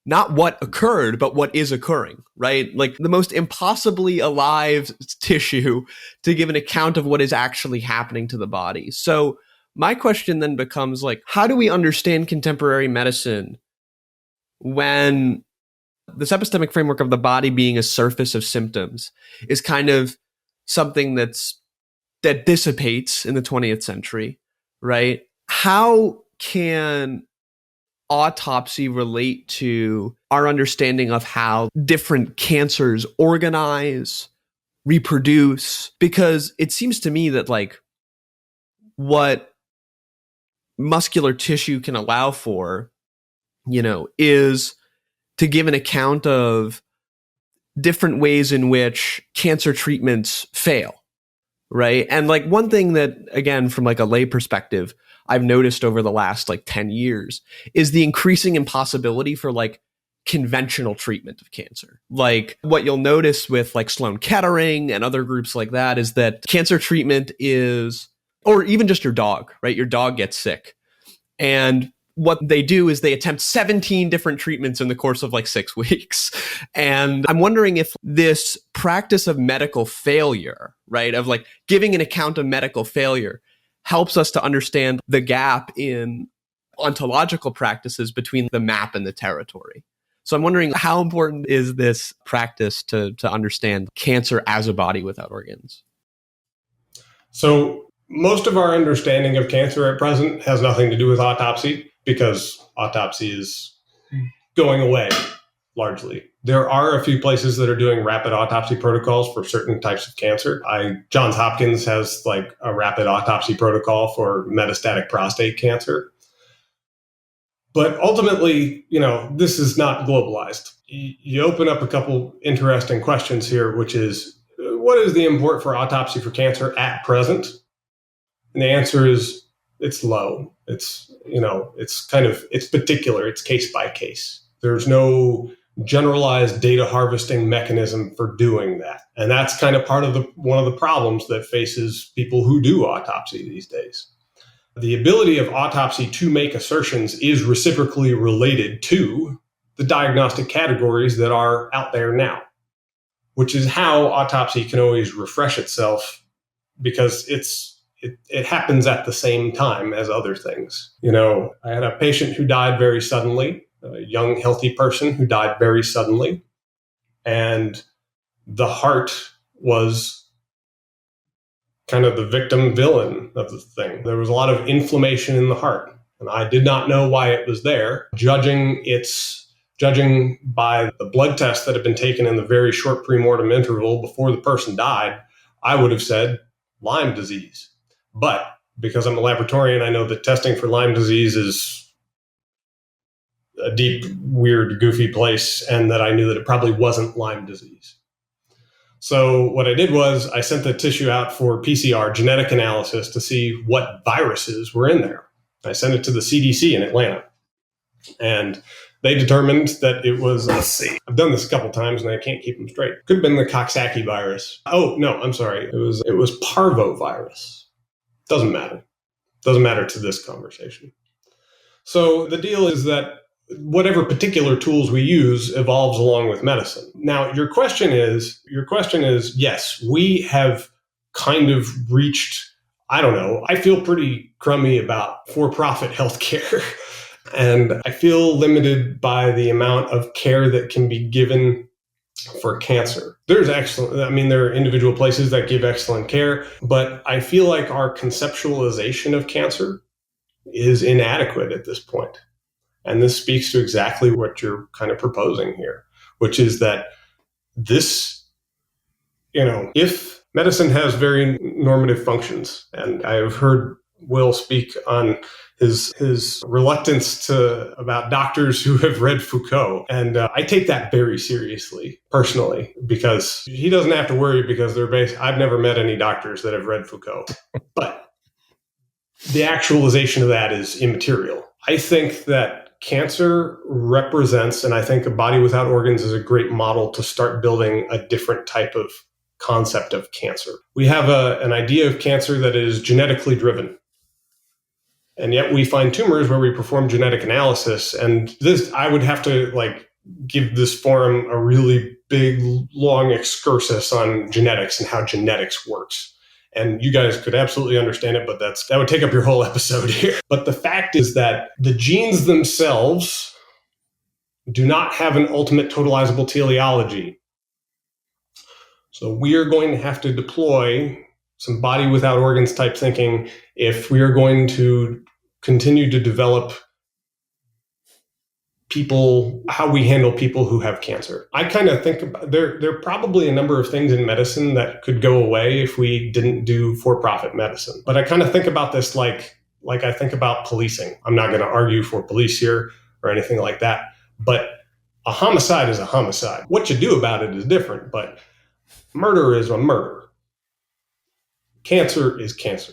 not what occurred, but what is occurring, right? Like the most impossibly alive tissue to give an account of what is actually happening to the body. So my question then becomes like, how do we understand contemporary medicine when this epistemic framework of the body being a surface of symptoms is kind of something that dissipates in the 20th century, right? How can autopsy relate to our understanding of how different cancers organize, reproduce? Because it seems to me that like what muscular tissue can allow for, is to give an account of different ways in which cancer treatments fail, right? And like one thing that, again, from like a lay perspective, I've noticed over the last like 10 years is the increasing impossibility for like conventional treatment of cancer. Like what you'll notice with like Sloan Kettering and other groups like that is that cancer treatment is, or even just your dog, right? Your dog gets sick. And what they do is they attempt 17 different treatments in the course of like 6 weeks. And I'm wondering if this practice of medical failure, right, of like giving an account of medical failure helps us to understand the gap in ontological practices between the map and the territory. So I'm wondering, how important is this practice to understand cancer as a body without organs? So most of our understanding of cancer at present has nothing to do with autopsy, because autopsy is going away largely. There are a few places that are doing rapid autopsy protocols for certain types of cancer. Johns Hopkins has like a rapid autopsy protocol for metastatic prostate cancer. But ultimately, this is not globalized. You open up a couple interesting questions here, which is, what is the import for autopsy for cancer at present? And the answer is it's low. It's particular. It's case by case. There's no generalized data harvesting mechanism for doing that. And that's kind of one of the problems that faces people who do autopsy these days. The ability of autopsy to make assertions is reciprocally related to the diagnostic categories that are out there now, which is how autopsy can always refresh itself, because it happens at the same time as other things. I had a patient who died very suddenly, a young, healthy person who died very suddenly. And the heart was kind of the victim villain of the thing. There was a lot of inflammation in the heart, and I did not know why it was there. Judging by the blood tests that had been taken in the very short premortem interval before the person died, I would have said Lyme disease. But because I'm a laboratorian, I know that testing for Lyme disease is a deep, weird, goofy place, and that I knew that it probably wasn't Lyme disease. So what I did was I sent the tissue out for PCR, genetic analysis, to see what viruses were in there. I sent it to the CDC in Atlanta. And they determined that it was, let's see, I've done this a couple times and I can't keep them straight. Could have been the Coxsackie virus. Oh, no, I'm sorry. It was parvovirus. Doesn't matter. Doesn't matter to this conversation. So the deal is that whatever particular tools we use evolves along with medicine. Now, your question is, yes, we have kind of reached, I don't know, I feel pretty crummy about for-profit healthcare. And I feel limited by the amount of care that can be given for cancer. There are individual places that give excellent care, but I feel like our conceptualization of cancer is inadequate at this point. And this speaks to exactly what you're kind of proposing here, which is that this, if medicine has very normative functions, and I've heard Will speak on his reluctance about doctors who have read Foucault. And I take that very seriously, personally, because he doesn't have to worry because I've never met any doctors that have read Foucault. But the actualization of that is immaterial. I think that cancer represents, and I think A Body Without Organs is a great model to start building a different type of concept of cancer. We have an idea of cancer that is genetically driven. And yet we find tumors where we perform genetic analysis. And this, I would have to give this forum a really big, long excursus on genetics and how genetics works. And you guys could absolutely understand it, but that would take up your whole episode here. But the fact is that the genes themselves do not have an ultimate totalizable teleology. So we are going to have to deploy some body without organs type thinking if we are going to continue to develop how we handle people who have cancer. I kind of think about, there are probably a number of things in medicine that could go away if we didn't do for-profit medicine. But I kind of think about this like I think about policing. I'm not going to argue for police here or anything like that, but a homicide is a homicide. What you do about it is different, but murder is a murder. Cancer is cancer.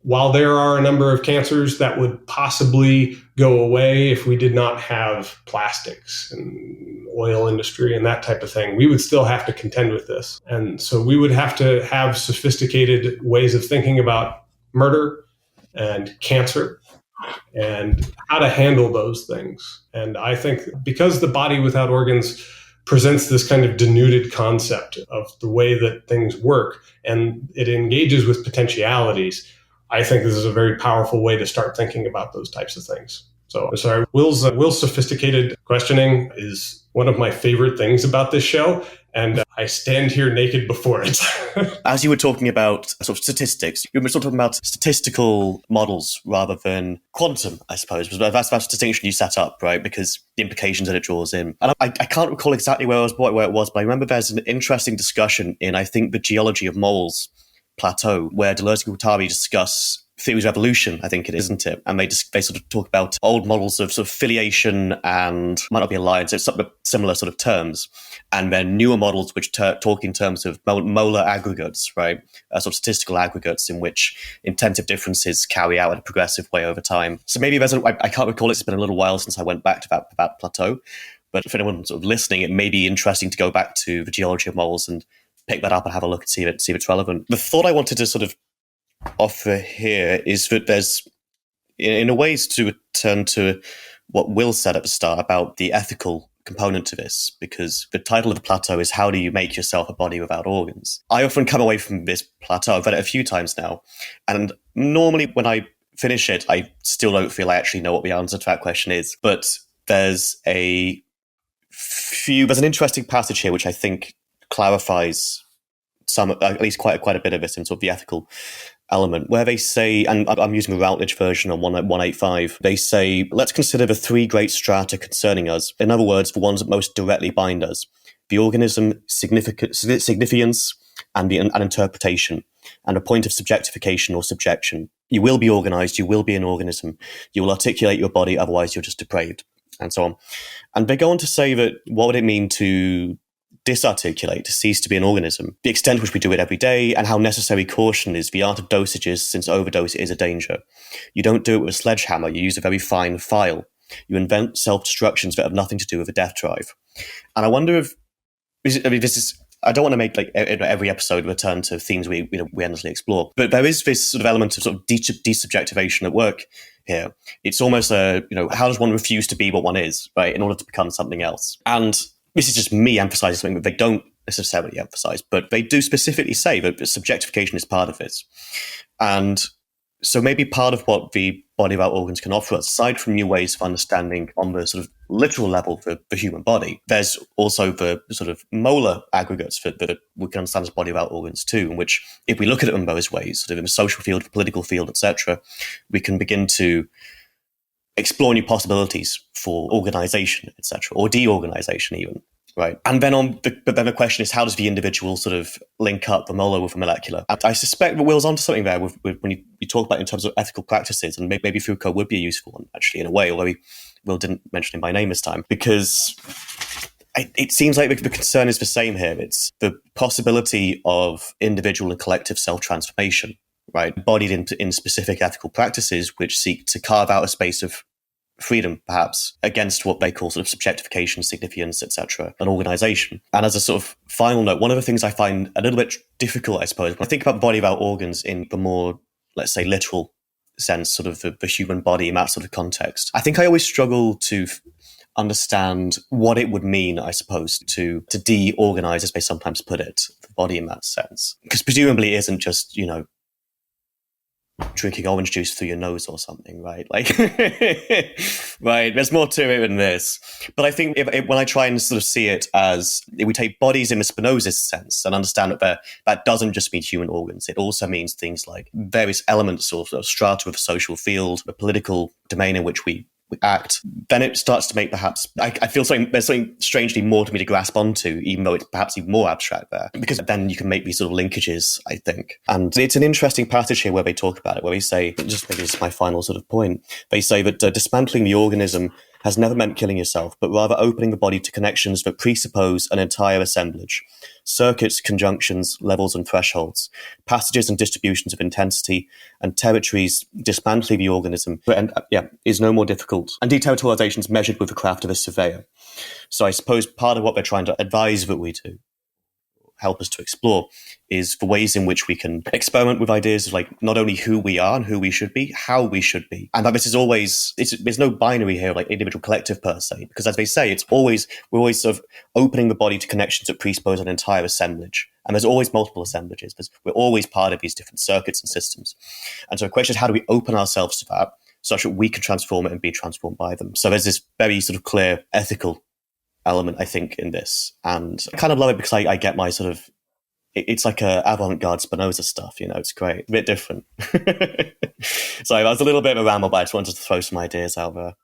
While there are a number of cancers that would possibly go away if we did not have plastics and oil industry and that type of thing, we would still have to contend with this. And so we would have to have sophisticated ways of thinking about murder and cancer and how to handle those things. And I think because The Body Without Organs presents this kind of denuded concept of the way that things work and it engages with potentialities, I think this is a very powerful way to start thinking about those types of things. So, sorry, Will's sophisticated questioning is one of my favorite things about this show, and I stand here naked before it. As you were talking about sort of statistics, you were sort of talking about statistical models rather than quantum, I suppose. That's the distinction you set up, right? Because the implications that it draws in. And I can't recall exactly where it was, but I remember there's an interesting discussion in, I think, the Geology of Moles, Plateau, where Deleuzoguattarian discuss theories of evolution, I think it is, isn't it? And they sort of talk about old models of sort of filiation and might not be alliance, it's some similar sort of terms. And then newer models which talk in terms of molar aggregates, right? Sort of statistical aggregates in which intensive differences carry out in a progressive way over time. So maybe I can't recall, it's been a little while since I went back to that Plateau. But if anyone sort of listening, it may be interesting to go back to the Geology of Moles and pick that up and have a look and see if it's relevant. The thought I wanted to sort of offer here is that there's, in a way, to return to what Will said at the start about the ethical component to this, because the title of the plateau is How Do You Make Yourself a Body Without Organs? I often come away from this plateau, I've read it a few times now, and normally when I finish it, I still don't feel I actually know what the answer to that question is. But there's an interesting passage here which I think clarifies at least quite a bit of it in sort of the ethical element, where they say, and I'm using the Routledge version on 185, they say, let's consider the three great strata concerning us. In other words, the ones that most directly bind us: the organism, significance, and an interpretation, and a point of subjectification or subjection. You will be organized, you will be an organism, you will articulate your body, otherwise you're just depraved, and so on. And they go on to say that what would it mean to disarticulate, to cease to be an organism, the extent to which we do it every day, and how necessary caution is, the art of dosages, since overdose is a danger. You don't do it with a sledgehammer, you use a very fine file. You invent self-destructions that have nothing to do with a death drive. And I wonder if, I don't want to make like every episode return to themes we endlessly explore, but there is this sort of element of sort of desubjectivation at work here. It's almost how does one refuse to be what one is, right, in order to become something else? And this is just me emphasizing something that they don't necessarily emphasize, but they do specifically say that subjectification is part of this. And so maybe part of what the body of our organs can offer us, aside from new ways of understanding on the sort of literal level for the human body, there's also the sort of molar aggregates that we can understand as body of our organs too, in which if we look at it in those ways, sort of in the social field, the political field, etc., we can begin to explore new possibilities for organization, etc., or deorganization even. Right. And then the question is, how does the individual sort of link up the molar with the molecular? And I suspect that Will's onto something there with when you talk about in terms of ethical practices, and maybe Foucault would be a useful one, actually, in a way, although Will didn't mention him by name this time, because it seems like the concern is the same here. It's the possibility of individual and collective self-transformation, right, embodied in specific ethical practices which seek to carve out a space of freedom, perhaps, against what they call sort of subjectification, significance, etc., and organization. And as a sort of final note, one of the things I find a little bit difficult, I suppose, when I think about the body of our organs in the more, let's say, literal sense, sort of the human body in that sort of context, I think I always struggle to understand what it would mean, I suppose, to deorganize, as they sometimes put it, the body in that sense. Because presumably it isn't just, drinking orange juice through your nose or something, right? Like, right, there's more to it than this. But I think when I try and sort of see it as, if we take bodies in the Spinozist sense and understand that doesn't just mean human organs, it also means things like various elements or strata of the social field, the political domain in which we act, then it starts to make perhaps, I feel there's something strangely more to me to grasp onto, even though it's perhaps even more abstract there, because then you can make these sort of linkages, I think. And it's an interesting passage here where they talk about it, where they say, just maybe this is my final sort of point, they say that dismantling the organism has never meant killing yourself, but rather opening the body to connections that presuppose an entire assemblage. Circuits, conjunctions, levels and thresholds, passages and distributions of intensity, and territories dismantling the organism is no more difficult. And deterritorialization is measured with the craft of a surveyor. So I suppose part of what they're trying to advise that we do, help us to explore, is the ways in which we can experiment with ideas of like not only who we are and who we should be, how we should be. And that this is always, there's no binary here, like individual collective per se, because as they say, we're always sort of opening the body to connections that presuppose an entire assemblage. And there's always multiple assemblages, because we're always part of these different circuits and systems. And so the question is, how do we open ourselves to that such that we can transform it and be transformed by them? So there's this very sort of clear ethical element, I think, in this. And I kind of love it because I get my sort of, it's like a avant-garde Spinoza stuff, it's great. A bit different. So that was a little bit of a ramble, but I just wanted to throw some ideas out there.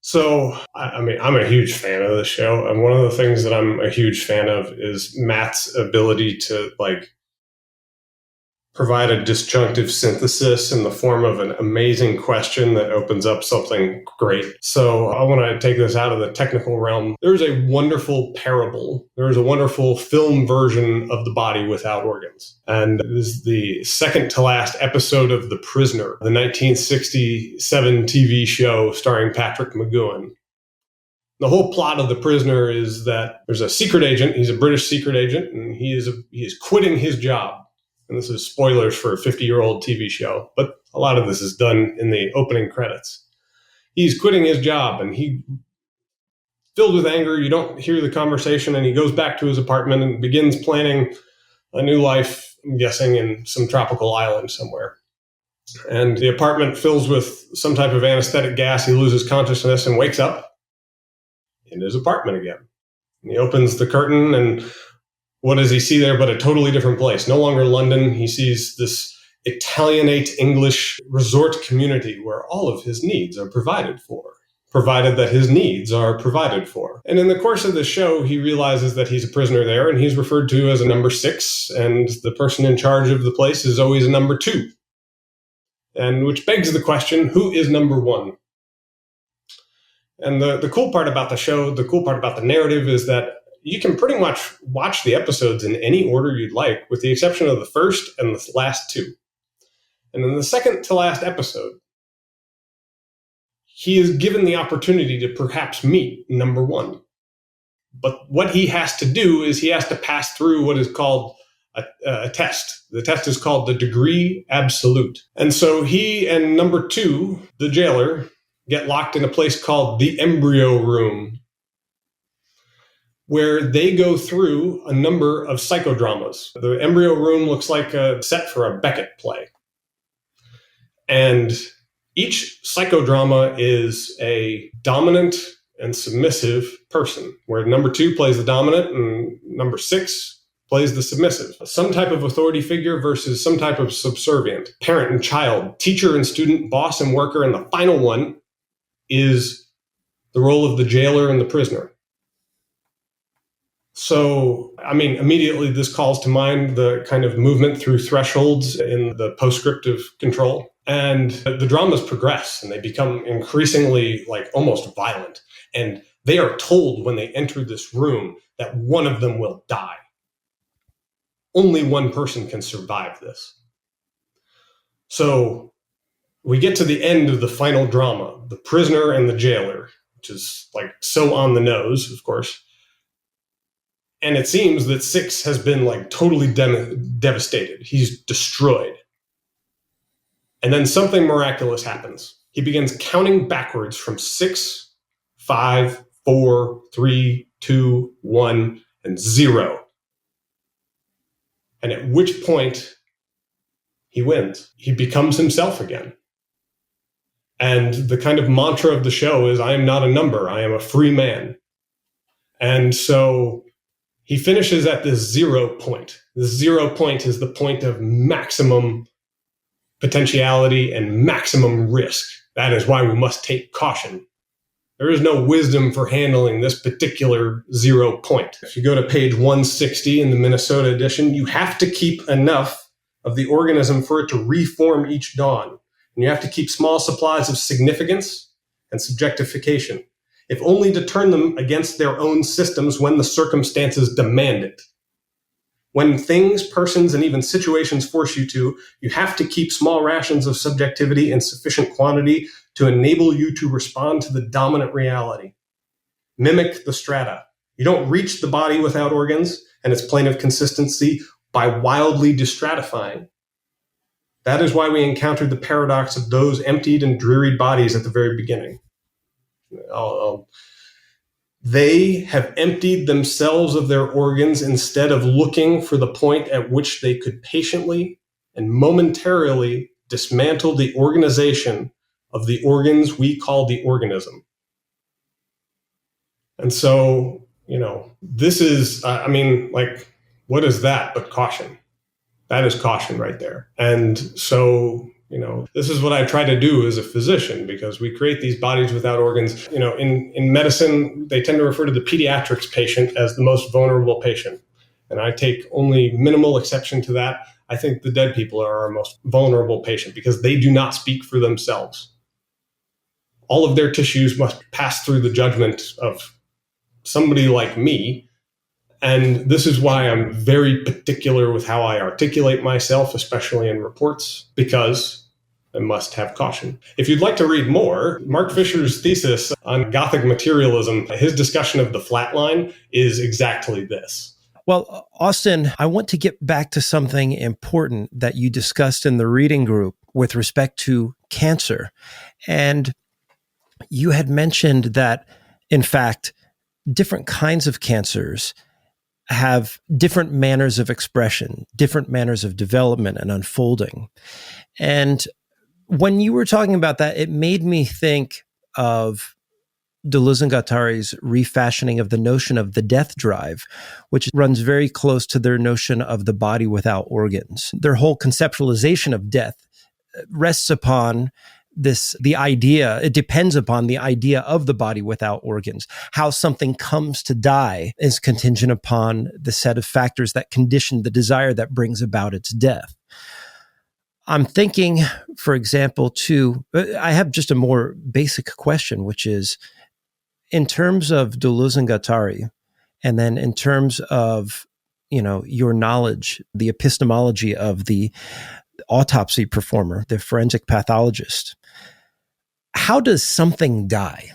So, I mean, I'm a huge fan of the show. And one of the things that I'm a huge fan of is Matt's ability to provide a disjunctive synthesis in the form of an amazing question that opens up something great. So I want to take this out of the technical realm. There's a wonderful parable. There's a wonderful film version of The Body Without Organs. And this is the second to last episode of The Prisoner, the 1967 TV show starring Patrick McGoohan. The whole plot of The Prisoner is that there's a secret agent. He's a British secret agent, and he is quitting his job. And this is spoilers for a 50-year-old TV show, but a lot of this is done in the opening credits. He's quitting his job, and he, filled with anger, you don't hear the conversation, and he goes back to his apartment and begins planning a new life, I'm guessing, in some tropical island somewhere. And the apartment fills with some type of anesthetic gas. He loses consciousness and wakes up in his apartment again. And he opens the curtain, and what does he see there but a totally different place? No longer London. He sees this Italianate English resort community where all of his needs are provided for, provided that his needs are provided for. And in the course of the show, he realizes that he's a prisoner there, and he's referred to as a number 6, and the person in charge of the place is always a number 2. And which begs the question, who is number 1? And the cool part about the show, the cool part about the narrative is that you can pretty much watch the episodes in any order you'd like, with the exception of the first and the last two. And in the second to last episode, he is given the opportunity to perhaps meet number one. But what he has to do is he has to pass through what is called a test. The test is called the degree absolute. And so he and number two, the jailer, get locked in a place called the embryo room, where they go through a number of psychodramas. The embryo room looks like a set for a Beckett play. And each psychodrama is a dominant and submissive person, where number two plays the dominant and number six plays the submissive. Some type of authority figure versus some type of subservient. Parent and child, teacher and student, boss and worker, and the final one is the role of the jailer and the prisoner. So, immediately this calls to mind the kind of movement through thresholds in the postscriptive control. And the dramas progress and they become increasingly almost violent. And they are told when they enter this room that one of them will die. Only one person can survive this. So we get to the end of the final drama, the prisoner and the jailer, which is so on the nose, of course. And it seems that Six has been totally devastated. He's destroyed. And then something miraculous happens. He begins counting backwards from 6, 5, 4, 3, 2, 1, and 0. And at which point he wins. He becomes himself again. And the kind of mantra of the show is, I am not a number, I am a free man. And so he finishes at this 0 point. The 0 point is the point of maximum potentiality and maximum risk. That is why we must take caution. There is no wisdom for handling this particular 0 point. If you go to page 160 in the Minnesota edition, you have to keep enough of the organism for it to reform each dawn. And you have to keep small supplies of significance and subjectification, if only to turn them against their own systems when the circumstances demand it. When things, persons, and even situations force you to, you have to keep small rations of subjectivity in sufficient quantity to enable you to respond to the dominant reality. Mimic the strata. You don't reach the body without organs and its plane of consistency by wildly destratifying. That is why we encountered the paradox of those emptied and drearied bodies at the very beginning. They have emptied themselves of their organs instead of looking for the point at which they could patiently and momentarily dismantle the organization of the organs we call the organism. And so, this is, what is that but caution? That is caution right there. And so, this is what I try to do as a physician, because we create these bodies without organs. In medicine, they tend to refer to the pediatrics patient as the most vulnerable patient. And I take only minimal exception to that. I think the dead people are our most vulnerable patient because they do not speak for themselves. All of their tissues must pass through the judgment of somebody like me. And this is why I'm very particular with how I articulate myself, especially in reports, because I must have caution. If you'd like to read more, Mark Fisher's thesis on Gothic materialism, his discussion of the flat line is exactly this. Well, Austin, I want to get back to something important that you discussed in the reading group with respect to cancer. And you had mentioned that, in fact, different kinds of cancers have different manners of expression, different manners of development and unfolding. And when you were talking about that, it made me think of Deleuzoguattari's refashioning of the notion of the death drive, which runs very close to their notion of the body without organs. Their whole conceptualization of death rests upon the idea, it depends upon the idea of the body without organs. How something comes to die is contingent upon the set of factors that condition the desire that brings about its death. I'm thinking, for example, I have just a more basic question, which is, in terms of Deleuzoguattari, and then in terms of, your knowledge, the epistemology of the autopsy performer, the forensic pathologist, how does something die?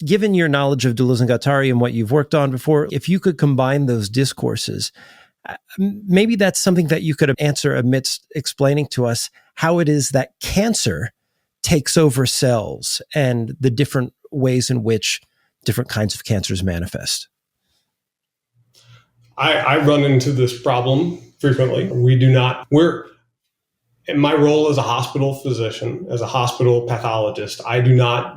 Given your knowledge of Deleuzoguattari and what you've worked on before, if you could combine those discourses, maybe that's something that you could answer amidst explaining to us how it is that cancer takes over cells and the different ways in which different kinds of cancers manifest. I run into this problem frequently. In my role as a hospital physician, as a hospital pathologist, I do not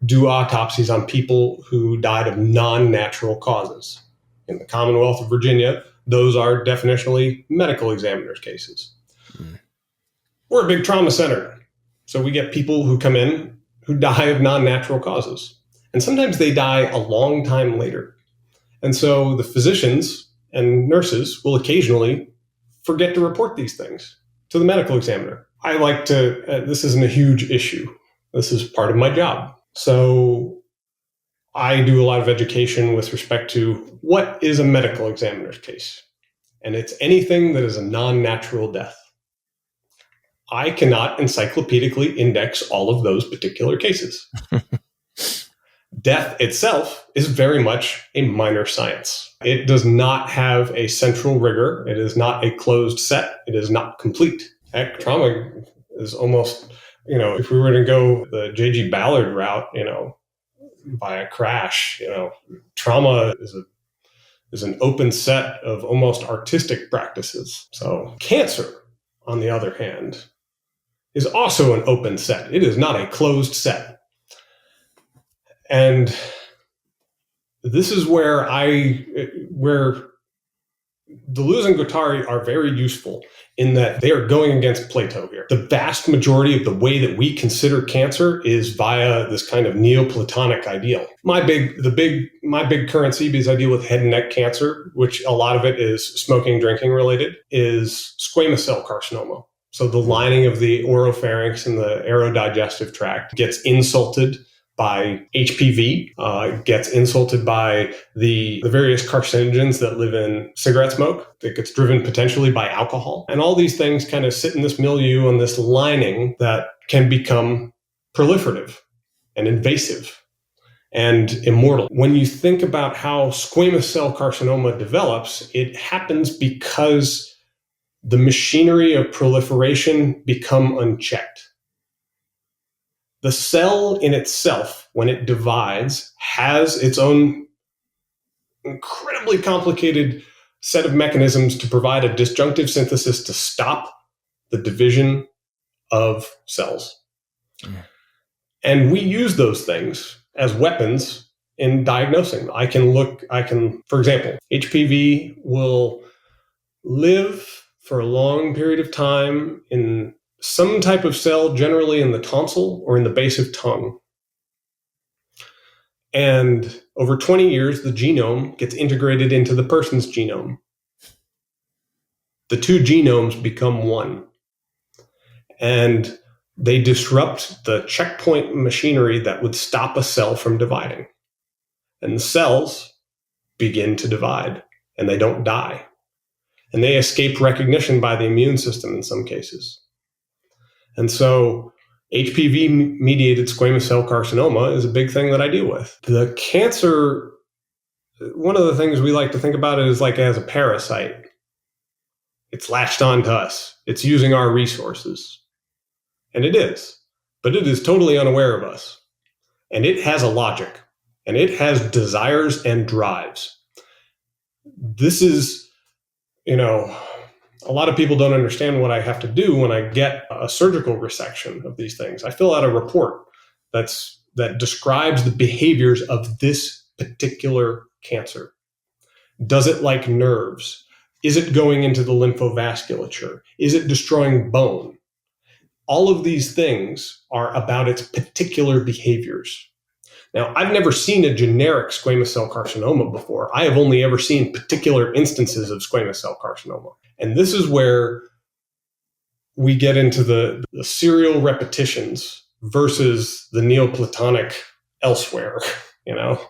do autopsies on people who died of non-natural causes. In the Commonwealth of Virginia, those are definitionally medical examiner's cases. We're a big trauma center, so we get people who come in who die of non-natural causes. And sometimes they die a long time later. And so the physicians and nurses will occasionally forget to report these things to the medical examiner. I like to, this isn't a huge issue. This is part of my job. So I do a lot of education with respect to what is a medical examiner's case. And it's anything that is a non-natural death. I cannot encyclopedically index all of those particular cases. Death itself is very much a minor science. It does not have a central rigor. It is not a closed set. It is not complete. Heck, trauma is almost, if we were to go the J.G. Ballard route, by a crash, trauma is an open set of almost artistic practices. So cancer, on the other hand, is also an open set. It is not a closed set. And this is where Deleuze and Guattari are very useful in that they are going against Plato here. The vast majority of the way that we consider cancer is via this kind of Neoplatonic ideal. My big currency, because I deal with head and neck cancer, which a lot of it is smoking, drinking related, is squamous cell carcinoma. So the lining of the oropharynx and the aerodigestive tract gets insulted by HPV, gets insulted by the various carcinogens that live in cigarette smoke, that gets driven potentially by alcohol. And all these things kind of sit in this milieu on this lining that can become proliferative and invasive and immortal. When you think about how squamous cell carcinoma develops, it happens because the machinery of proliferation become unchecked. The cell in itself, when it divides, has its own incredibly complicated set of mechanisms to provide a disjunctive synthesis to stop the division of cells. And we use those things as weapons in diagnosing. I can, for example, HPV will live for a long period of time in some type of cell, generally in the tonsil or in the base of tongue. And over 20 years, the genome gets integrated into the person's genome. The two genomes become one. And they disrupt the checkpoint machinery that would stop a cell from dividing. And the cells begin to divide, and they don't die. And they escape recognition by the immune system in some cases. And so HPV-mediated squamous cell carcinoma is a big thing that I deal with. The cancer, one of the things we like to think about it is like as a parasite. It's latched on to us. It's using our resources. And it is. But it is totally unaware of us. And it has a logic. And it has desires and drives. This is, a lot of people don't understand what I have to do when I get a surgical resection of these things. I fill out a report that describes the behaviors of this particular cancer. Does it like nerves? Is it going into the lymphovasculature? Is it destroying bone? All of these things are about its particular behaviors. Now, I've never seen a generic squamous cell carcinoma before. I have only ever seen particular instances of squamous cell carcinoma. And this is where we get into the serial repetitions versus the Neoplatonic elsewhere.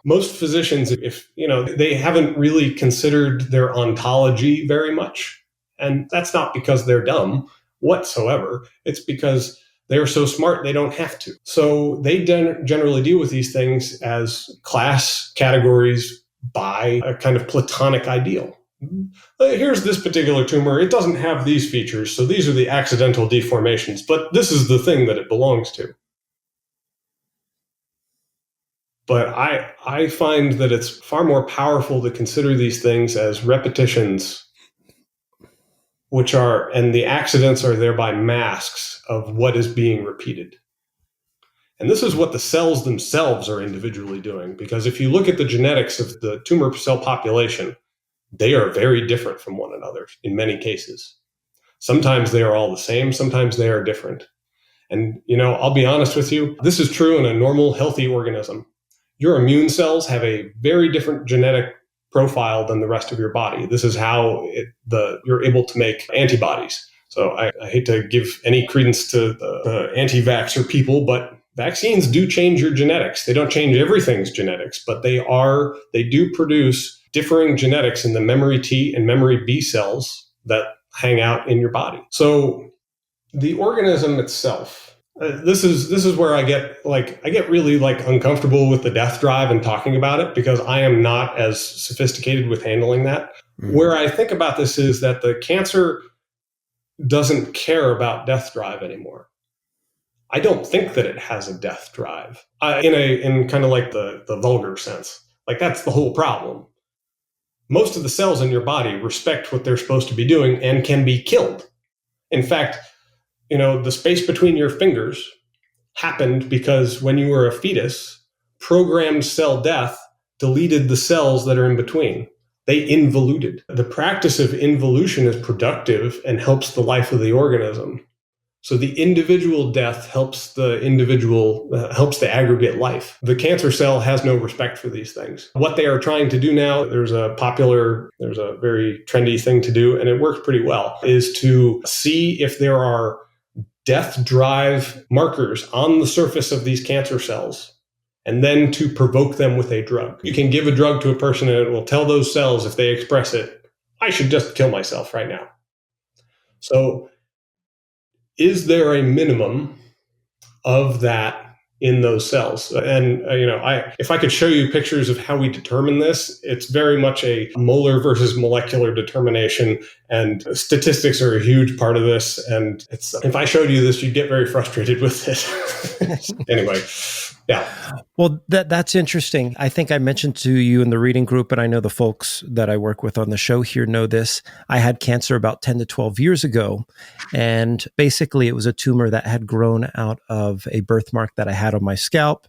Most physicians, if they haven't really considered their ontology very much, and that's not because they're dumb whatsoever. It's because they're so smart they don't have to. So they generally deal with these things as class categories by a kind of Platonic ideal. Here's this particular tumor. It doesn't have these features, so these are the accidental deformations, but this is the thing that it belongs to. But I find that it's far more powerful to consider these things as repetitions, and the accidents are thereby masks of what is being repeated. And this is what the cells themselves are individually doing, because if you look at the genetics of the tumor cell population, they are very different from one another in many cases. Sometimes they are all the same, sometimes they are different. And, I'll be honest with you, this is true in a normal, healthy organism. Your immune cells have a very different genetic profile than the rest of your body. This is how you're able to make antibodies. So I hate to give any credence to the anti-vaxxer people, but vaccines do change your genetics. They don't change everything's genetics, but they do produce differing genetics in the memory T and memory B cells that hang out in your body. So the organism itself, this is where I get really uncomfortable with the death drive and talking about it, because I am not as sophisticated with handling that. Mm-hmm. Where I think about this is that the cancer doesn't care about death drive anymore. I don't think that it has a death drive in kind of like the vulgar sense. Like, that's the whole problem. Most of the cells in your body respect what they're supposed to be doing and can be killed. In fact, the space between your fingers happened because when you were a fetus, programmed cell death deleted the cells that are in between. They involuted. The practice of involution is productive and helps the life of the organism. So the individual death helps the aggregate life. The cancer cell has no respect for these things. What they are trying to do now, there's a very trendy thing to do, and it works pretty well, is to see if there are death drive markers on the surface of these cancer cells, and then to provoke them with a drug. You can give a drug to a person and it will tell those cells, if they express it, I should just kill myself right now. So is there a minimum of that in those cells? And, if I could show you pictures of how we determine this, it's very much a molar versus molecular determination, and statistics are a huge part of this. And if I showed you this, you'd get very frustrated with it. Anyway, yeah. Well, that's interesting. I think I mentioned to you in the reading group, and I know the folks that I work with on the show here know this. I had cancer about 10 to 12 years ago. And basically it was a tumor that had grown out of a birthmark that I had on my scalp.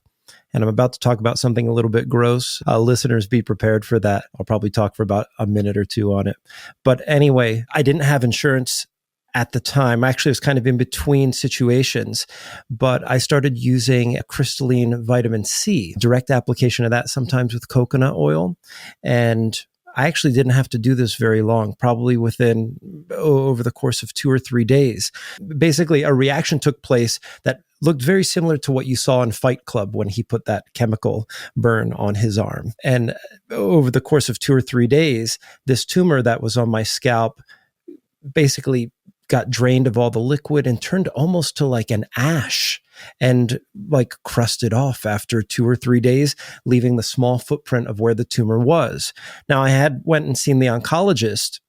And I'm about to talk about something a little bit gross. Listeners, be prepared for that. I'll probably talk for about a minute or two on it. But anyway, I didn't have insurance at the time. Actually, it was kind of in between situations, but I started using crystalline vitamin C, direct application of that, sometimes with coconut oil. And I actually didn't have to do this very long, probably over the course of 2 or 3 days. Basically, a reaction took place that looked very similar to what you saw in Fight Club when he put that chemical burn on his arm. And over the course of 2 or 3 days, this tumor that was on my scalp basically got drained of all the liquid and turned almost to like an ash and like crusted off after 2 or 3 days, leaving the small footprint of where the tumor was. Now, I went and seen the oncologist.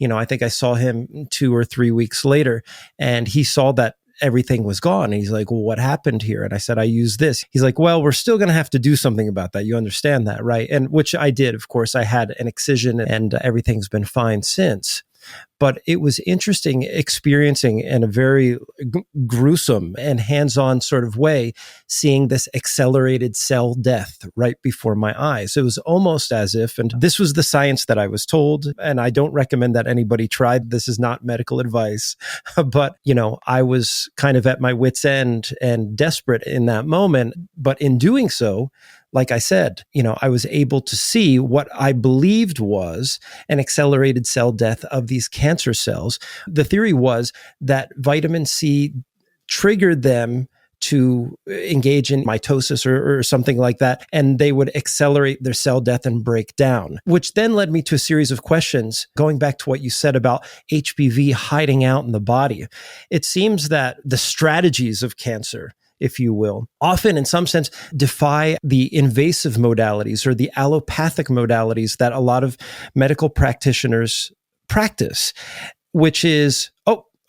I think I saw him 2 or 3 weeks later, and he saw that everything was gone. And he's like, well, what happened here? And I said, I used this. He's like, well, we're still going to have to do something about that. You understand that, right? And which I did. Of course, I had an excision and everything's been fine since. But it was interesting experiencing in a very gruesome and hands-on sort of way, seeing this accelerated cell death right before my eyes. It was almost as if, and this was the science that I was told, and I don't recommend that anybody try. This is not medical advice, but, I was kind of at my wit's end and desperate in that moment. But in doing so, like I said, I was able to see what I believed was an accelerated cell death of these cancer cells. The theory was that vitamin C triggered them to engage in mitosis or something like that, and they would accelerate their cell death and break down, which then led me to a series of questions going back to what you said about HPV hiding out in the body. It seems that the strategies of cancer, if you will, often in some sense defy the invasive modalities or the allopathic modalities that a lot of medical practitioners practice, which is,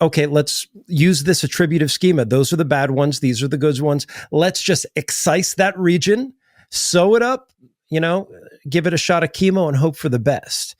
okay, let's use this attributive schema. Those are the bad ones. These are the good ones. Let's just excise that region, sew it up, give it a shot of chemo and hope for the best.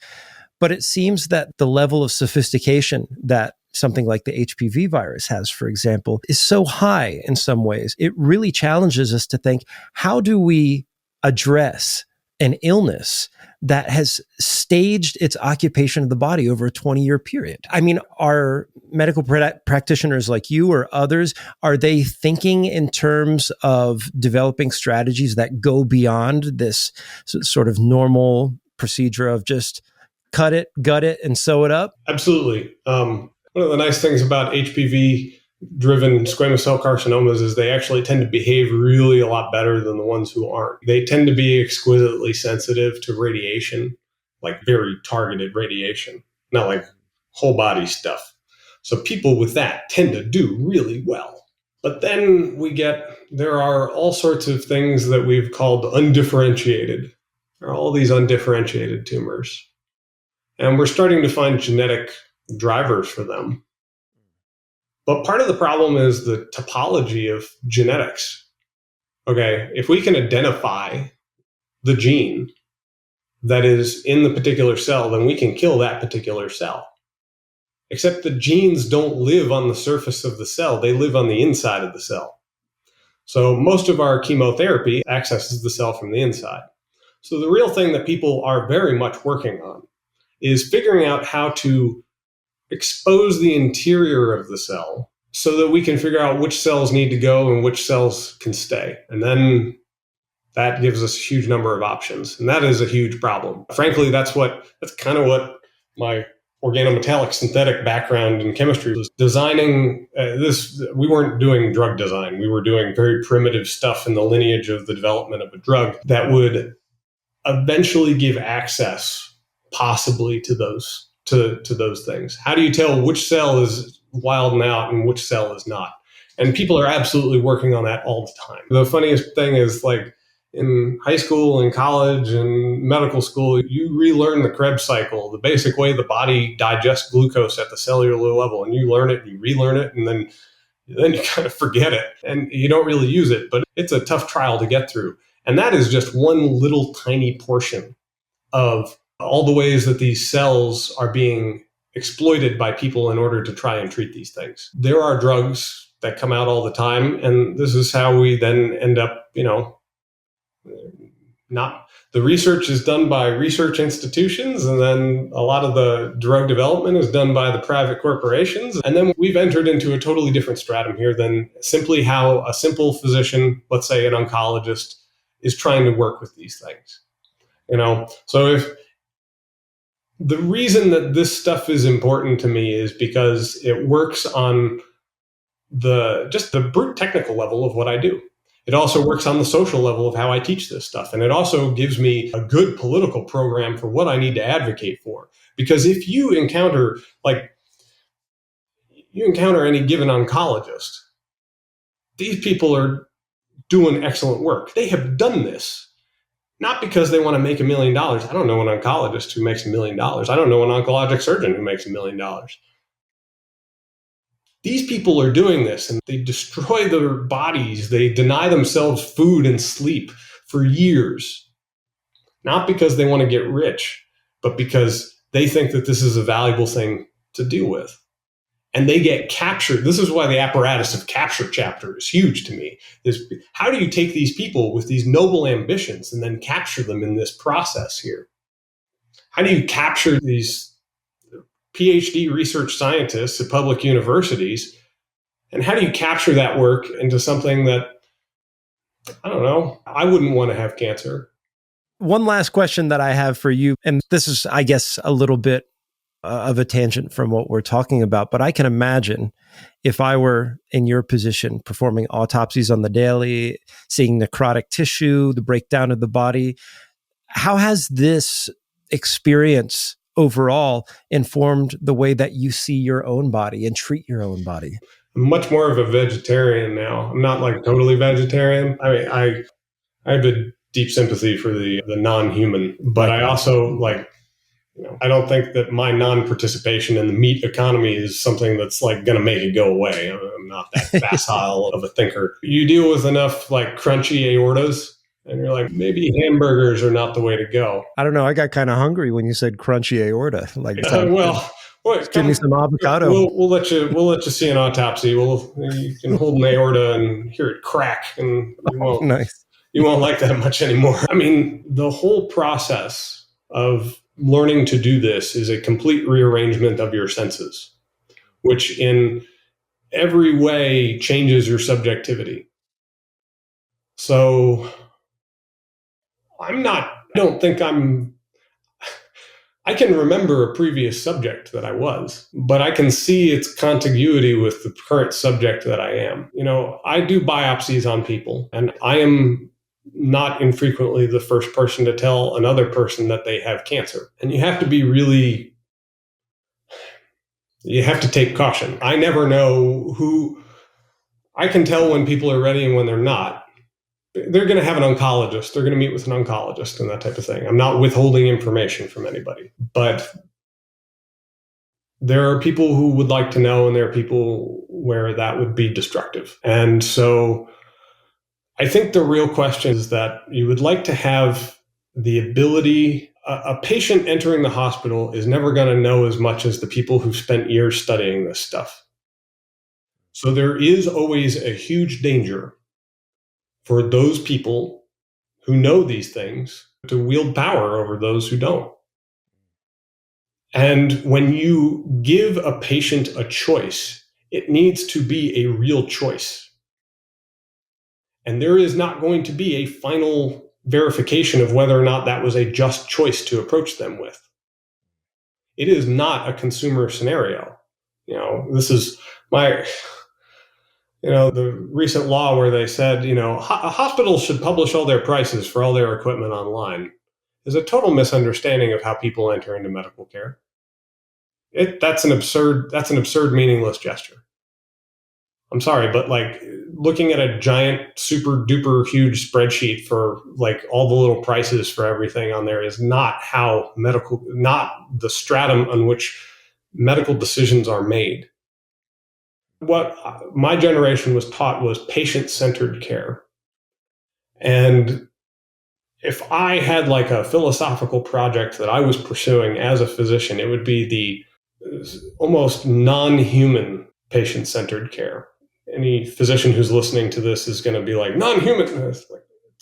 But it seems that the level of sophistication that something like the HPV virus has, for example, is so high in some ways. It really challenges us to think, how do we address an illness that has staged its occupation of the body over a 20-year period? I mean, are medical practitioners like you or others, are they thinking in terms of developing strategies that go beyond this sort of normal procedure of just cut it, gut it, and sew it up? Absolutely. One of the nice things about HPV-driven squamous cell carcinomas is they actually tend to behave really a lot better than the ones who aren't. They tend to be exquisitely sensitive to radiation, like very targeted radiation, not like whole body stuff. So people with that tend to do really well. But then there are all sorts of things that we've called undifferentiated. There are all these undifferentiated tumors. And we're starting to find genetic drivers for them. But part of the problem is the topology of genetics. Okay, if we can identify the gene that is in the particular cell, then we can kill that particular cell. Except the genes don't live on the surface of the cell, they live on the inside of the cell. So most of our chemotherapy accesses the cell from the inside. So the real thing that people are very much working on is figuring out how to expose the interior of the cell so that we can figure out which cells need to go and which cells can stay. And then that gives us a huge number of options. And that is a huge problem. Frankly, that's kind of what my organometallic synthetic background in chemistry was designing. We weren't doing drug design. We were doing very primitive stuff in the lineage of the development of a drug that would eventually give access possibly to those things. How do you tell which cell is wilding out and which cell is not? And people are absolutely working on that all the time. The funniest thing is, like, in high school and college and medical school, you relearn the Krebs cycle, the basic way the body digests glucose at the cellular level, and you learn it, you relearn it, and then you kind of forget it and you don't really use it, but it's a tough trial to get through. And that is just one little tiny portion of all the ways that these cells are being exploited by people in order to try and treat these things. There are drugs that come out all the time, and this is how we then end up, not the research is done by research institutions, and then a lot of the drug development is done by the private corporations. And then we've entered into a totally different stratum here than simply how a simple physician, let's say an oncologist, is trying to work with these things. So if the reason that this stuff is important to me is because it works on just the brute technical level of what I do. It also works on the social level of how I teach this stuff. And it also gives me a good political program for what I need to advocate for. Because if you encounter any given oncologist, these people are doing excellent work. They have done this. Not because they want to make $1 million. I don't know an oncologist who makes $1 million. I don't know an oncologic surgeon who makes $1 million. These people are doing this, and they destroy their bodies. They deny themselves food and sleep for years. Not because they want to get rich, but because they think that this is a valuable thing to deal with. And they get captured. This is why the apparatus of capture chapter is huge to me. How do you take these people with these noble ambitions and then capture them in this process here? How do you capture these PhD research scientists at public universities? And how do you capture that work into something that, I don't know, I wouldn't want to have cancer. One last question that I have for you, and this is, I guess, a little bit of a tangent from what we're talking about, but I can imagine if I were in your position performing autopsies on the daily, seeing necrotic tissue, the breakdown of the body, how has this experience overall informed the way that you see your own body and treat your own body? I'm much more of a vegetarian now. I'm not like totally vegetarian. I mean, I have a deep sympathy for the non-human, but I also like, I don't think that my non-participation in the meat economy is something that's like going to make it go away. I'm not that facile of a thinker. You deal with enough like crunchy aortas and you're like, maybe hamburgers are not the way to go. I don't know. I got kind of hungry when you said crunchy aorta. Like, give me some avocado. We'll let you see an autopsy. You can hold an aorta and hear it crack, and you won't like that much anymore. I mean, the whole process of learning to do this is a complete rearrangement of your senses, which in every way changes your subjectivity. So I can remember a previous subject that I was, but I can see its contiguity with the current subject that I am. I do biopsies on people, and I am not infrequently the first person to tell another person that they have cancer. And you have to take caution. I never know I can tell when people are ready and when they're not. They're going to have an oncologist. They're going to meet with an oncologist and that type of thing. I'm not withholding information from anybody, but there are people who would like to know, and there are people where that would be destructive. And so I think the real question is that you would like to have the ability. A patient entering the hospital is never going to know as much as the people who've spent years studying this stuff. So there is always a huge danger for those people who know these things to wield power over those who don't. And when you give a patient a choice, it needs to be a real choice. And there is not going to be a final verification of whether or not that was a just choice to approach them with. It is not a consumer scenario. This is the recent law where they said, hospitals should publish all their prices for all their equipment online is a total misunderstanding of how people enter into medical care. That's an absurd, meaningless gesture. I'm sorry, but like looking at a giant, super duper huge spreadsheet for like all the little prices for everything on there is not not the stratum on which medical decisions are made. What my generation was taught was patient-centered care. And if I had like a philosophical project that I was pursuing as a physician, it would be the almost non-human patient-centered care. Any physician who's listening to this is going to be like, non-human. It's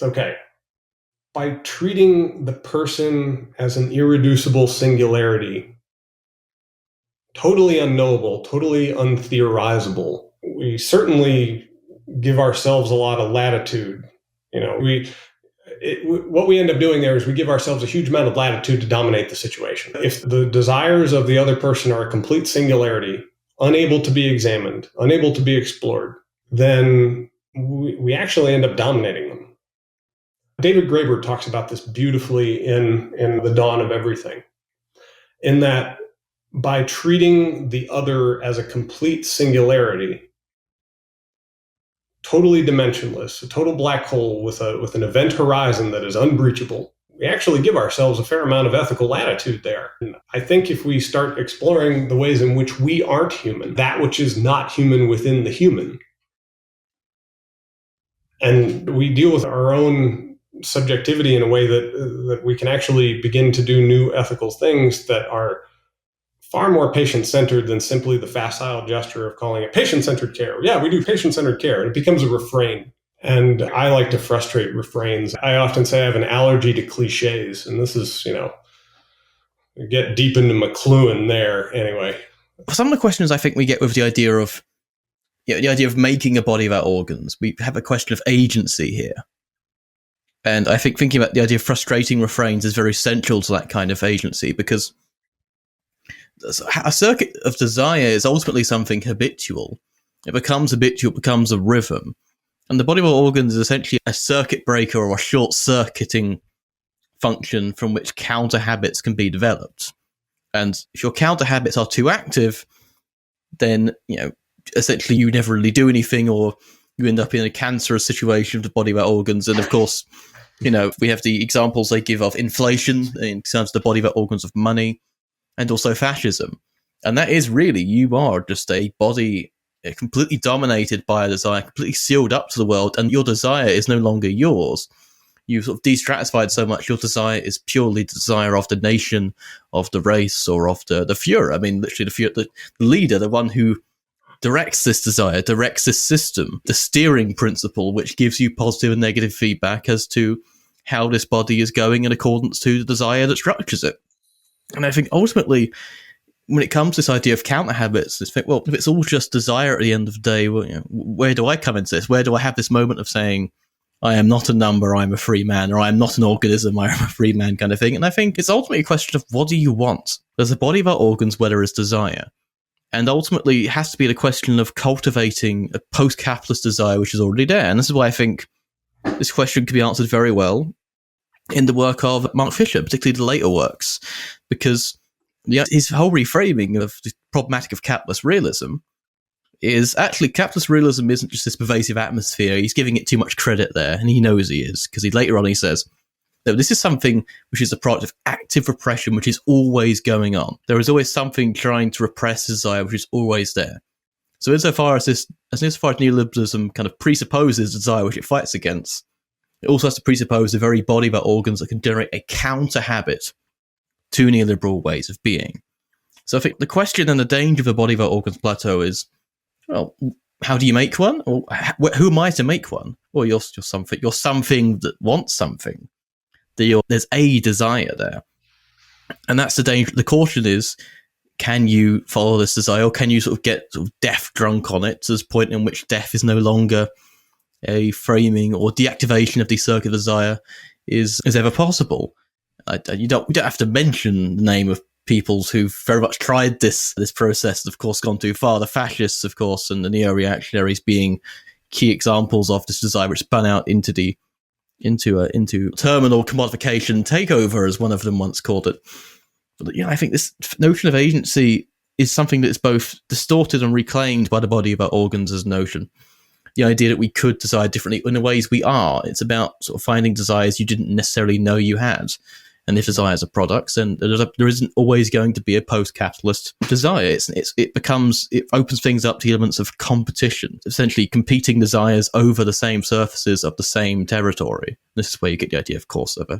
okay. By treating the person as an irreducible singularity, totally unknowable, totally untheorizable, we certainly give ourselves a lot of latitude. What we end up doing there is we give ourselves a huge amount of latitude to dominate the situation. If the desires of the other person are a complete singularity, unable to be examined, unable to be explored, then we actually end up dominating them. David Graeber talks about this beautifully in The Dawn of Everything, in that by treating the other as a complete singularity, totally dimensionless, a total black hole with an event horizon that is unbreachable, we actually give ourselves a fair amount of ethical latitude there. And I think if we start exploring the ways in which we aren't human, that which is not human within the human, and we deal with our own subjectivity in a way that we can actually begin to do new ethical things that are far more patient-centered than simply the facile gesture of calling it patient-centered care. Yeah, we do patient-centered care. And it becomes a refrain. And I like to frustrate refrains. I often say I have an allergy to cliches. And this is, get deep into McLuhan there anyway. Some of the questions I think we get with the idea of making a body of our organs, we have a question of agency here. And I think thinking about the idea of frustrating refrains is very central to that kind of agency, because a circuit of desire is ultimately something habitual. It becomes habitual, it becomes a rhythm. And the body of organs is essentially a circuit breaker or a short-circuiting function from which counter habits can be developed. And if your counter habits are too active, then, essentially you never really do anything, or you end up in a cancerous situation of the body of our organs. And of course, we have the examples they give of inflation in terms of the body of our organs of money, and also fascism. And that is really, you are just a body completely dominated by a desire, completely sealed up to the world, and your desire is no longer yours. You've sort of de-stratified so much, your desire is purely the desire of the nation, of the race, or of the Führer. I mean, literally the leader, the one who directs this desire, directs this system, the steering principle, which gives you positive and negative feedback as to how this body is going in accordance to the desire that structures it. And I think ultimately, when it comes to this idea of counter habits, if it's all just desire at the end of the day, where do I come into this? Where do I have this moment of saying, I am not a number, I'm a free man, or I am not an organism, I am a free man kind of thing? And I think it's ultimately a question of, what do you want? There's a body of our organs where there is desire. And ultimately, it has to be the question of cultivating a post-capitalist desire which is already there. And this is why I think this question can be answered very well in the work of Mark Fisher, particularly the later works, because his whole reframing of the problematic of capitalist realism is actually capitalist realism isn't just this pervasive atmosphere. He's giving it too much credit there, and he knows he is, because later on he says, no, this is something which is a product of active repression, which is always going on. There is always something trying to repress desire, which is always there. So insofar as neoliberalism kind of presupposes desire which it fights against, it also has to presuppose the very body of our organs that can generate a counter habit to neoliberal ways of being. So I think the question and the danger of the body of our organs plateau is, well, how do you make one? Or who am I to make one? Well, you're something that wants something. There's a desire there. And that's the danger. The caution is, can you follow this desire, or can you sort of get sort of death drunk on it to this point in which death is no longer a framing or deactivation of the circuit of desire is ever possible? You don't have to mention the name of peoples who've very much tried this process, of course, gone too far. The fascists, of course, and the neo-reactionaries being key examples of this desire which spun out into terminal commodification takeover, as one of them once called it. But I think this notion of agency is something that is both distorted and reclaimed by the body of our organs as a notion. The idea that we could desire differently in the ways we are. It's about sort of finding desires you didn't necessarily know you had. And if desires are products, then there isn't always going to be a post-capitalist desire. It opens things up to elements of competition, essentially competing desires over the same surfaces of the same territory. This is where you get the idea, of course, of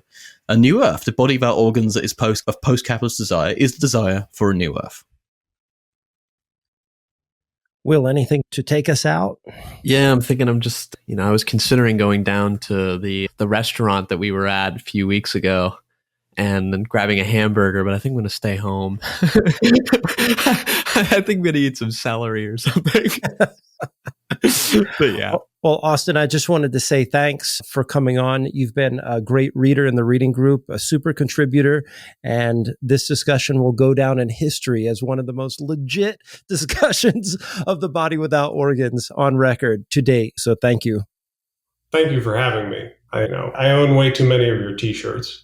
a new Earth. The body of our organs that is post-capitalist desire is the desire for a new Earth. Will, anything to take us out? Yeah, I'm thinking I was considering going down to the restaurant that we were at a few weeks ago and then grabbing a hamburger, but I think I'm going to stay home. I think I'm going to eat some celery or something. But yeah. Well, Austin, I just wanted to say thanks for coming on. You've been a great reader in the reading group, a super contributor, and this discussion will go down in history as one of the most legit discussions of the body without organs on record to date. So thank you. Thank you for having me. I know I own way too many of your T-shirts.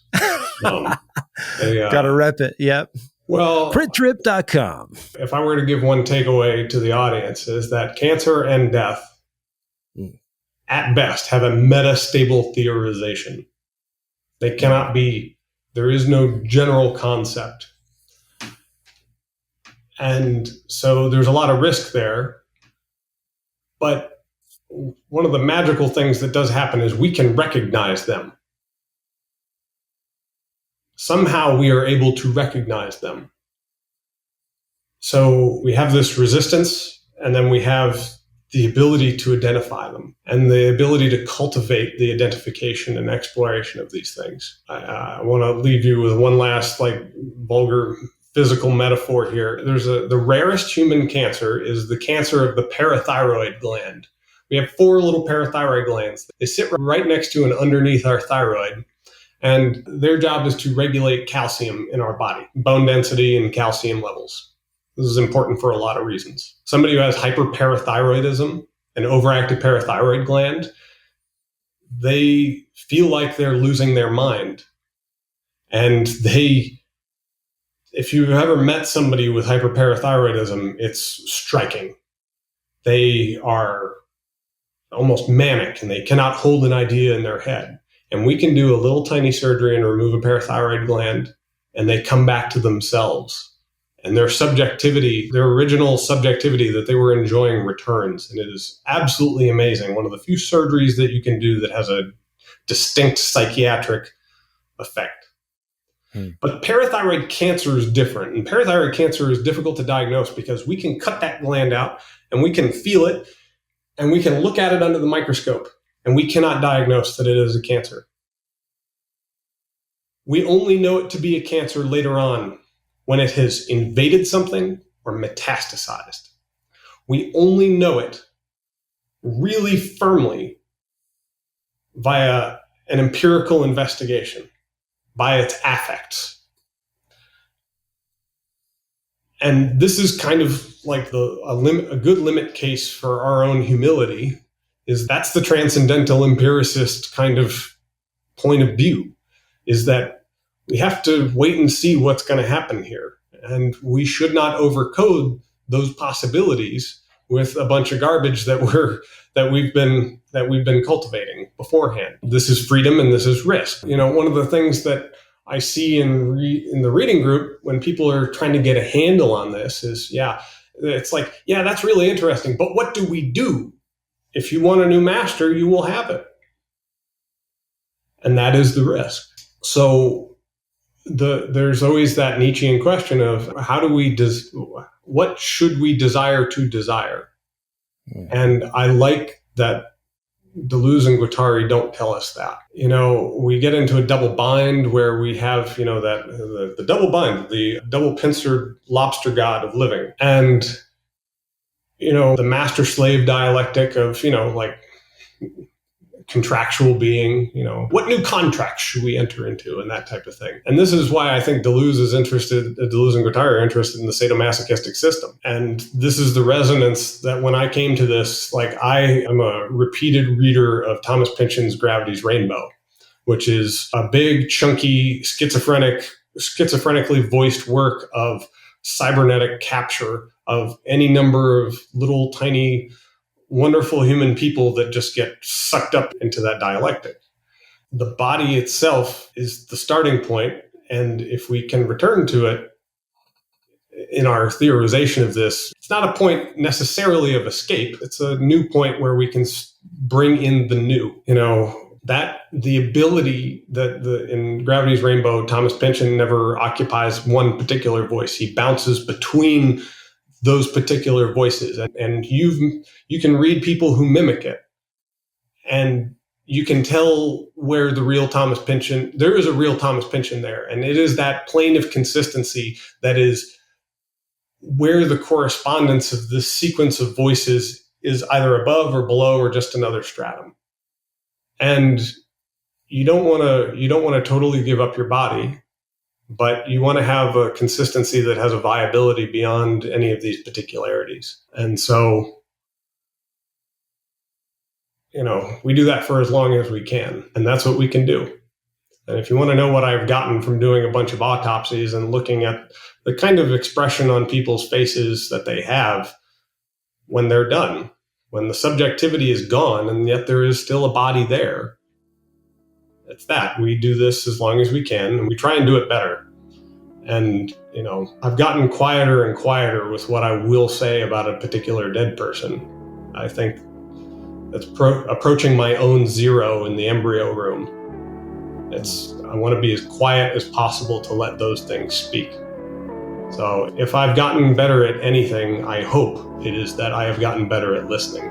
Gotta rep it. Yep. Well, printtrip.com. If I were to give one takeaway to the audience, is that cancer and death, at best, have a metastable theorization. They cannot be, there is no general concept. And so there's a lot of risk there. But one of the magical things that does happen is we can recognize them. Somehow we are able to recognize them. So we have this resistance, and then we have the ability to identify them and the ability to cultivate the identification and exploration of these things. I want to leave you with one last vulgar physical metaphor here. The rarest human cancer is the cancer of the parathyroid gland. We have 4 little parathyroid glands. They sit right next to and underneath our thyroid. And their job is to regulate calcium in our body, bone density and calcium levels. This is important for a lot of reasons. Somebody who has hyperparathyroidism, an overactive parathyroid gland, they feel like they're losing their mind. And if you've ever met somebody with hyperparathyroidism, it's striking. They are almost manic and they cannot hold an idea in their head. And we can do a little tiny surgery and remove a parathyroid gland, and they come back to themselves. And their subjectivity, their original subjectivity that they were enjoying returns. And it is absolutely amazing. One of the few surgeries that you can do that has a distinct psychiatric effect. But parathyroid cancer is different. And parathyroid cancer is difficult to diagnose because we can cut that gland out and we can feel it and we can look at it under the microscope and we cannot diagnose that it is a cancer. We only know it to be a cancer later on when it has invaded something or metastasized. We only know it really firmly via an empirical investigation, by its affects. And this is kind of like a good limit case for our own humility, is that's the transcendental empiricist kind of point of view, is that we have to wait and see what's going to happen here. And we should not overcode those possibilities with a bunch of garbage that we've been cultivating beforehand. This is freedom and this is risk. One of the things that I see in the reading group when people are trying to get a handle on this is, it's like, that's really interesting, but what do we do? If you want a new master, you will have it. And that is the risk. So there's always that Nietzschean question of what should we desire to desire? And I like that Deleuze and Guattari don't tell us that. We get into a double bind where we have, the double bind, the double pincered lobster god of living. And, the master-slave dialectic of, like contractual being, what new contracts should we enter into and that type of thing. And this is why I think Deleuze and Guattari are interested in the sadomasochistic system. And this is the resonance that when I came to this, like I am a repeated reader of Thomas Pynchon's Gravity's Rainbow, which is a big, chunky, schizophrenically voiced work of cybernetic capture of any number of little tiny wonderful human people that just get sucked up into that dialectic. The body itself is the starting point, and if we can return to it in our theorization of this, it's not a point necessarily of escape. It's a new point where we can bring in the new. That the ability that in Gravity's Rainbow, Thomas Pynchon never occupies one particular voice. He bounces between those particular voices. And you can read people who mimic it. And you can tell where the real Thomas Pynchon, there is a real Thomas Pynchon there. And it is that plane of consistency that is where the correspondence of this sequence of voices is either above or below or just another stratum. And you don't want to totally give up your body, but you want to have a consistency that has a viability beyond any of these particularities. And so, we do that for as long as we can, and that's what we can do. And if you want to know what I've gotten from doing a bunch of autopsies and looking at the kind of expression on people's faces that they have when they're done, when the subjectivity is gone and yet there is still a body there, it's that. We do this as long as we can, and we try and do it better. And, I've gotten quieter and quieter with what I will say about a particular dead person. I think that's approaching my own zero in the embryo room. I want to be as quiet as possible to let those things speak. So if I've gotten better at anything, I hope it is that I have gotten better at listening.